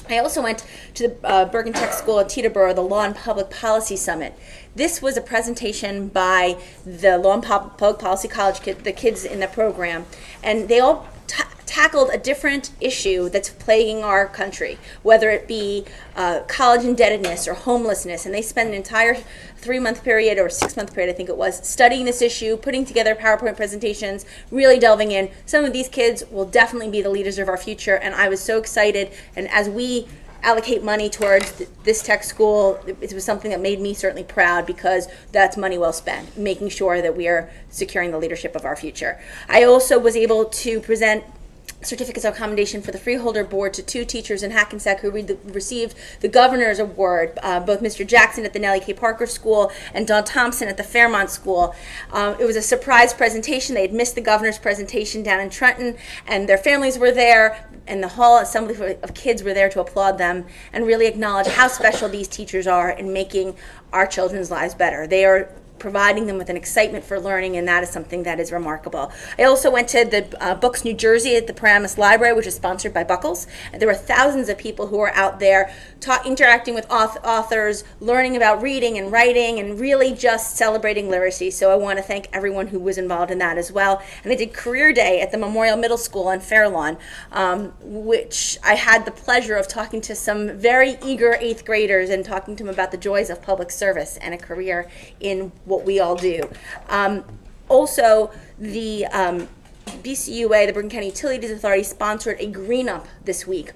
I also went to the Bergen Tech School at Teterboro, the Law and Public Policy Summit. This was a presentation by the Law and Public Policy College the kids in the program, and they all tackled a different issue that's plaguing our country, whether it be college indebtedness or homelessness, and they spent an entire 3-month period or 6-month period, I think it was, studying this issue, putting together PowerPoint presentations, really delving in. Some of these kids will definitely be the leaders of our future, and I was so excited. And as we allocate money towards this tech school, it was something that made me certainly proud, because that's money well spent, making sure that we are securing the leadership of our future. I also was able to present certificates of commendation for the Freeholder Board to 2 teachers in Hackensack who received the Governor's Award, both Mr. Jackson at the Nellie K. Parker School and Don Thompson at the Fairmont School. It was a surprise presentation. They had missed the Governor's presentation down in Trenton, and their families were there, and the whole assembly of kids were there to applaud them and really acknowledge how special these teachers are in making our children's lives better. They are providing them with an excitement for learning, and that is something that is remarkable. I also went to the Books New Jersey at the Paramus Library, which is sponsored by Buckles, and there were thousands of people who were out there interacting with authors, learning about reading and writing, and really just celebrating literacy. So I want to thank everyone who was involved in that as well. And I did Career Day at the Memorial Middle School in Fairlawn, which I had the pleasure of talking to some very eager 8th graders and talking to them about the joys of public service and a career in what we all do. Also, the BCUA, the Bergen County Utilities Authority, sponsored a Green Up this week,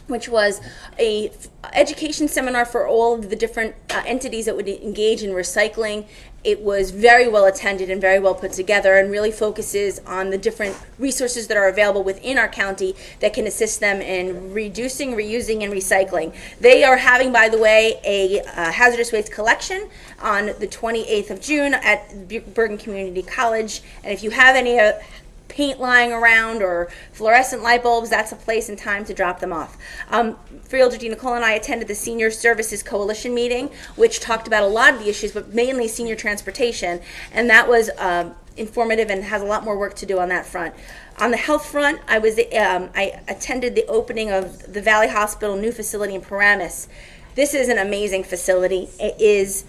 which was a education seminar for all of the different entities that would engage in recycling. It was very well attended and very well put together, and really focuses on the different resources that are available within our county that can assist them in reducing, reusing, and recycling. They are having, by the way, a hazardous waste collection on the 28th of June at Bergen Community College, and if you have any paint lying around or fluorescent light bulbs, that's a place and time to drop them off. Freeholder Nicole and I attended the Senior Services Coalition meeting, which talked about a lot of the issues, but mainly senior transportation, and that was informative and has a lot more work to do on that front. On the health front, I attended the opening of the Valley Hospital new facility in Paramus. This is an amazing facility. It is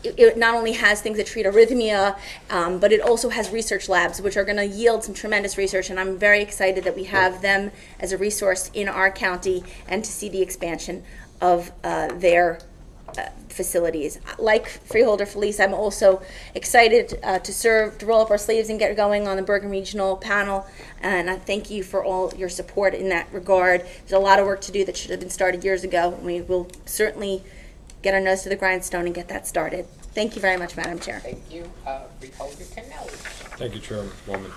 it not only has things that treat arrhythmia, but it also has research labs, which are going to yield some tremendous research, and I'm very excited that we have them as a resource in our county and to see the expansion of their facilities. Like Freeholder Felice, I'm also excited to roll up our sleeves and get going on the Bergen Regional panel, and I thank you for all your support in that regard. There's a lot of work to do that should have been started years ago. We will certainly get our nose to the grindstone and get that started. Thank you very much, Madam Chair. Thank you, Freeholder Kennelly. Thank you, Chairwoman.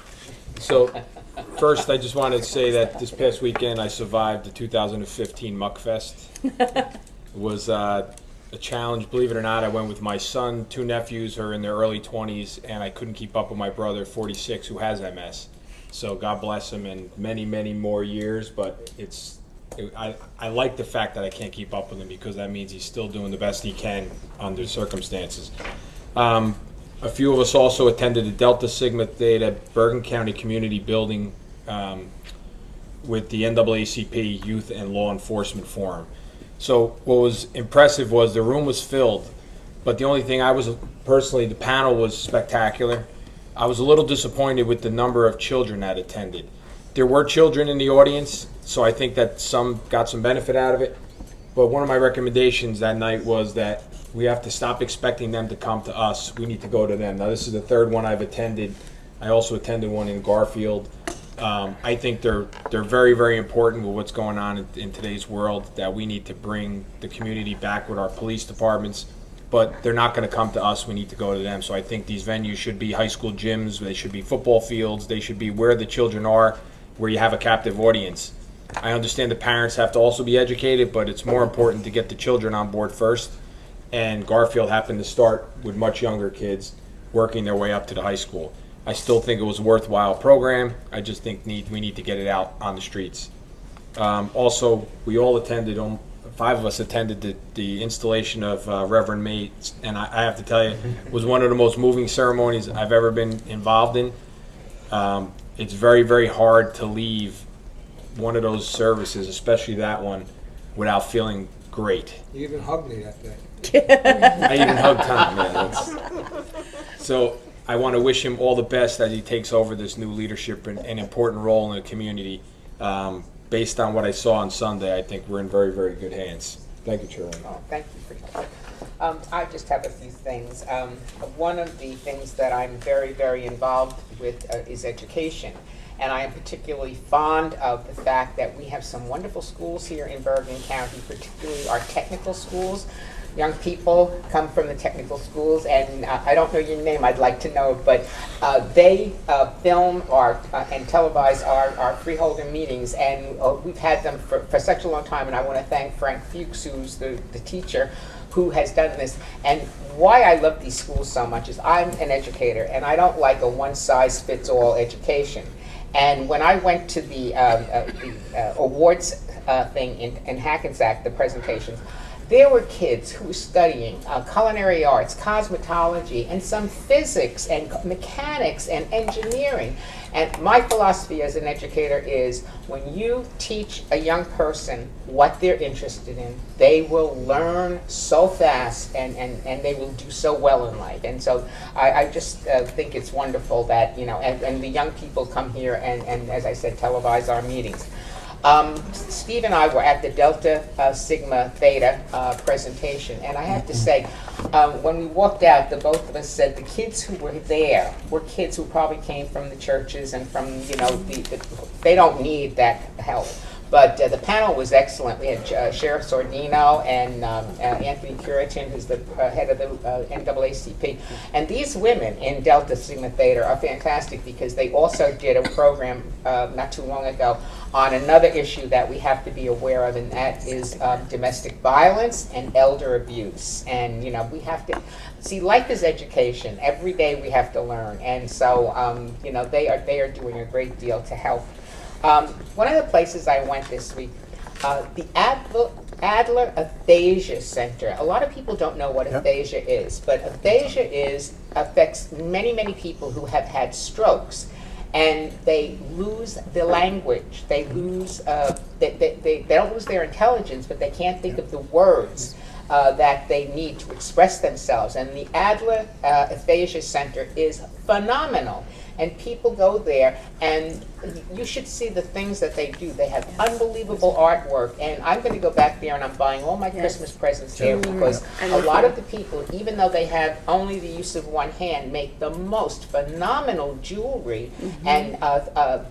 So, first, I just wanted to say that this past weekend I survived the 2015 Muckfest. It was a challenge, believe it or not. I went with my son, 2 nephews who are in their early 20s, and I couldn't keep up with my brother, 46, who has MS. So God bless him and many, many more years, but I like the fact that I can't keep up with him, because that means he's still doing the best he can under circumstances. A few of us also attended the Delta Sigma Theta Bergen County Community Building with the NAACP Youth and Law Enforcement Forum. So what was impressive was the room was filled, but the only thing the panel was spectacular. I was a little disappointed with the number of children that attended. There were children in the audience, so I think that some got some benefit out of it. But one of my recommendations that night was that we have to stop expecting them to come to us. We need to go to them. Now, this is the 3rd one I've attended. I also attended one in Garfield. I think they're very, very important with what's going on in today's world, that we need to bring the community back with our police departments. But they're not going to come to us. We need to go to them. So I think these venues should be high school gyms. They should be football fields. They should be where the children are, where you have a captive audience. I understand the parents have to also be educated, but it's more important to get the children on board first. And Garfield happened to start with much younger kids working their way up to the high school. I still think it was a worthwhile program. I just think we need to get it out on the streets. Also, we all attended, 5 of us attended the installation of Reverend May, and I have to tell you, it was one of the most moving ceremonies I've ever been involved in. It's very, very hard to leave one of those services, especially that one, without feeling great. You even hugged me that day. I even hugged Tom. Yeah, so I want to wish him all the best as he takes over this new leadership and an important role in the community. Based on what I saw on Sunday, I think we're in very, very good hands. Thank you, Chairman. Oh, thank you for that. I just have a few things. One of the things that I'm very, very involved with is education. And I am particularly fond of the fact that we have some wonderful schools here in Bergen County, particularly our technical schools. Young people come from the technical schools, and I don't know your name, I'd like to know it, but they film and televise our freeholder meetings, and we've had them for such a long time, and I want to thank Frank Fuchs, who's the teacher, who has done this. And why I love these schools so much is I'm an educator, and I don't like a one-size-fits-all education. And when I went to the awards thing in Hackensack, the presentations, there were kids who were studying culinary arts, cosmetology, and some physics and mechanics and engineering. And my philosophy as an educator is when you teach a young person what they're interested in, they will learn so fast and they will do so well in life. And so I just think it's wonderful that, and the young people come here and as I said, televise our meetings. Steve and I were at the Delta Sigma Theta presentation, and I have to say, when we walked out, the both of us said the kids who were there were kids who probably came from the churches and from, they don't need that help. But the panel was excellent. We had Sheriff Sordino and Anthony Curitin, who's the head of the NAACP. And these women in Delta Sigma Theta are fantastic because they also did a program not too long ago on another issue that we have to be aware of, and that is domestic violence and elder abuse. And we have to see, life is education. Every day we have to learn, and so they are doing a great deal to help. One of the places I went this week, the Adler Aphasia Center. A lot of people don't know what aphasia is, but aphasia affects many, many people who have had strokes, and they lose the language. They lose, they don't lose their intelligence, but they can't think of the words that they need to express themselves. And the Adler Aphasia Center is phenomenal. And people go there, and you should see the things that they do. They have unbelievable artwork, and I'm going to go back there, and I'm buying all my Christmas presents there because a lot of the people, even though they have only the use of one hand, make the most phenomenal jewelry and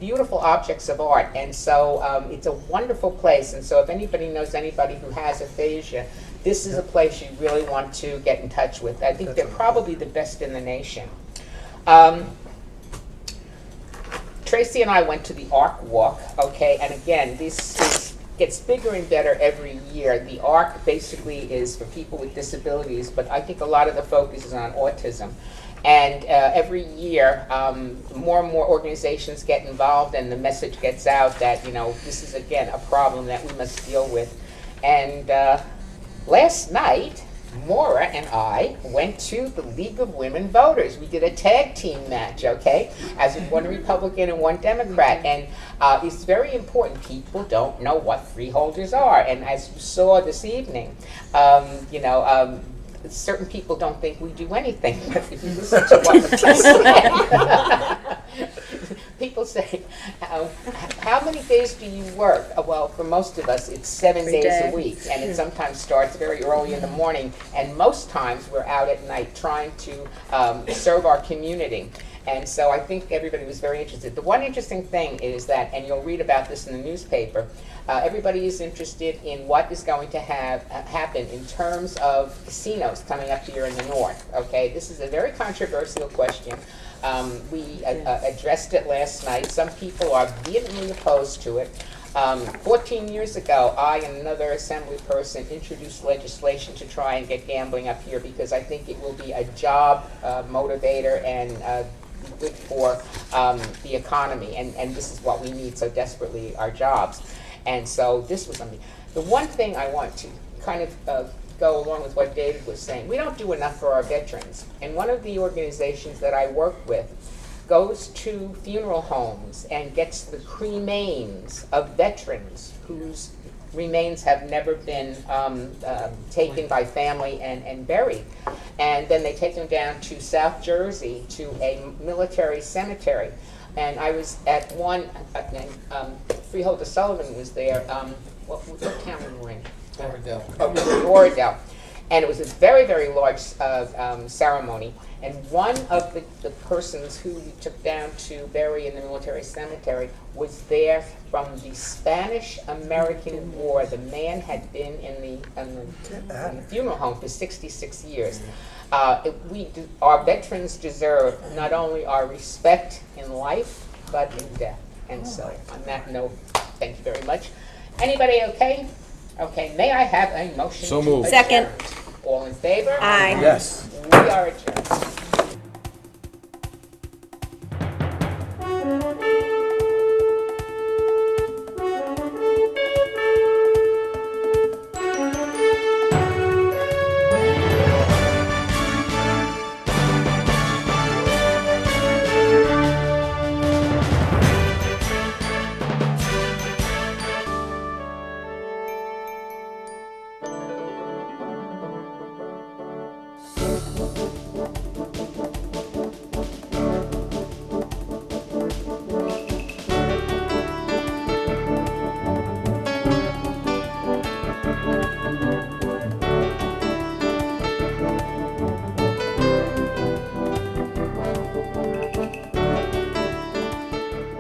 beautiful objects of art. And so it's a wonderful place. And so if anybody knows anybody who has aphasia, this is a place you really want to get in touch with. I think they're probably the best in the nation. Tracy and I went to the Ark Walk, okay, and again, this gets bigger and better every year. The Ark basically is for people with disabilities, but I think a lot of the focus is on autism. And every year, more and more organizations get involved, and the message gets out that, this is, again, a problem that we must deal with. And last night, Maura and I went to the League of Women Voters. We did a tag team match, okay, as one Republican and one Democrat. And it's very important. People don't know what freeholders are. And as you saw this evening, certain people don't think we do anything. If you listen to what the people say, how many days do you work? Well, for most of us, it's 7 days a week, and it sometimes starts very early in the morning, and most times we're out at night trying to serve our community. And so I think everybody was very interested. The one interesting thing is that, and you'll read about this in the newspaper, everybody is interested in what is going to happen in terms of casinos coming up here in the north. Okay, this is a very controversial question. We addressed it last night. Some people are vehemently opposed to it. 14 years ago, I and another assembly person introduced legislation to try and get gambling up here because I think it will be a job motivator and good for the economy, and this is what we need so desperately, our jobs. And so this was something. The one thing I want to kind of go along with what David was saying, we don't do enough for our veterans. And one of the organizations that I work with goes to funeral homes and gets the cremains of veterans whose remains have never been taken by family and buried. And then they take them down to South Jersey to a military cemetery. And I was at one, Freeholder Sullivan was there. What town we were in? Oradell. Oradell. And it was a very, very large ceremony. And one of the persons who we took down to bury in the military cemetery was there from the Spanish-American War. The man had been in the funeral home for 66 years. Our veterans deserve not only our respect in life, but in death. And so, on that note, thank you very much. Anybody okay? Okay, may I have a motion? So moved. To adjourn? Second. All in favor? Aye. Yes. We are adjourned.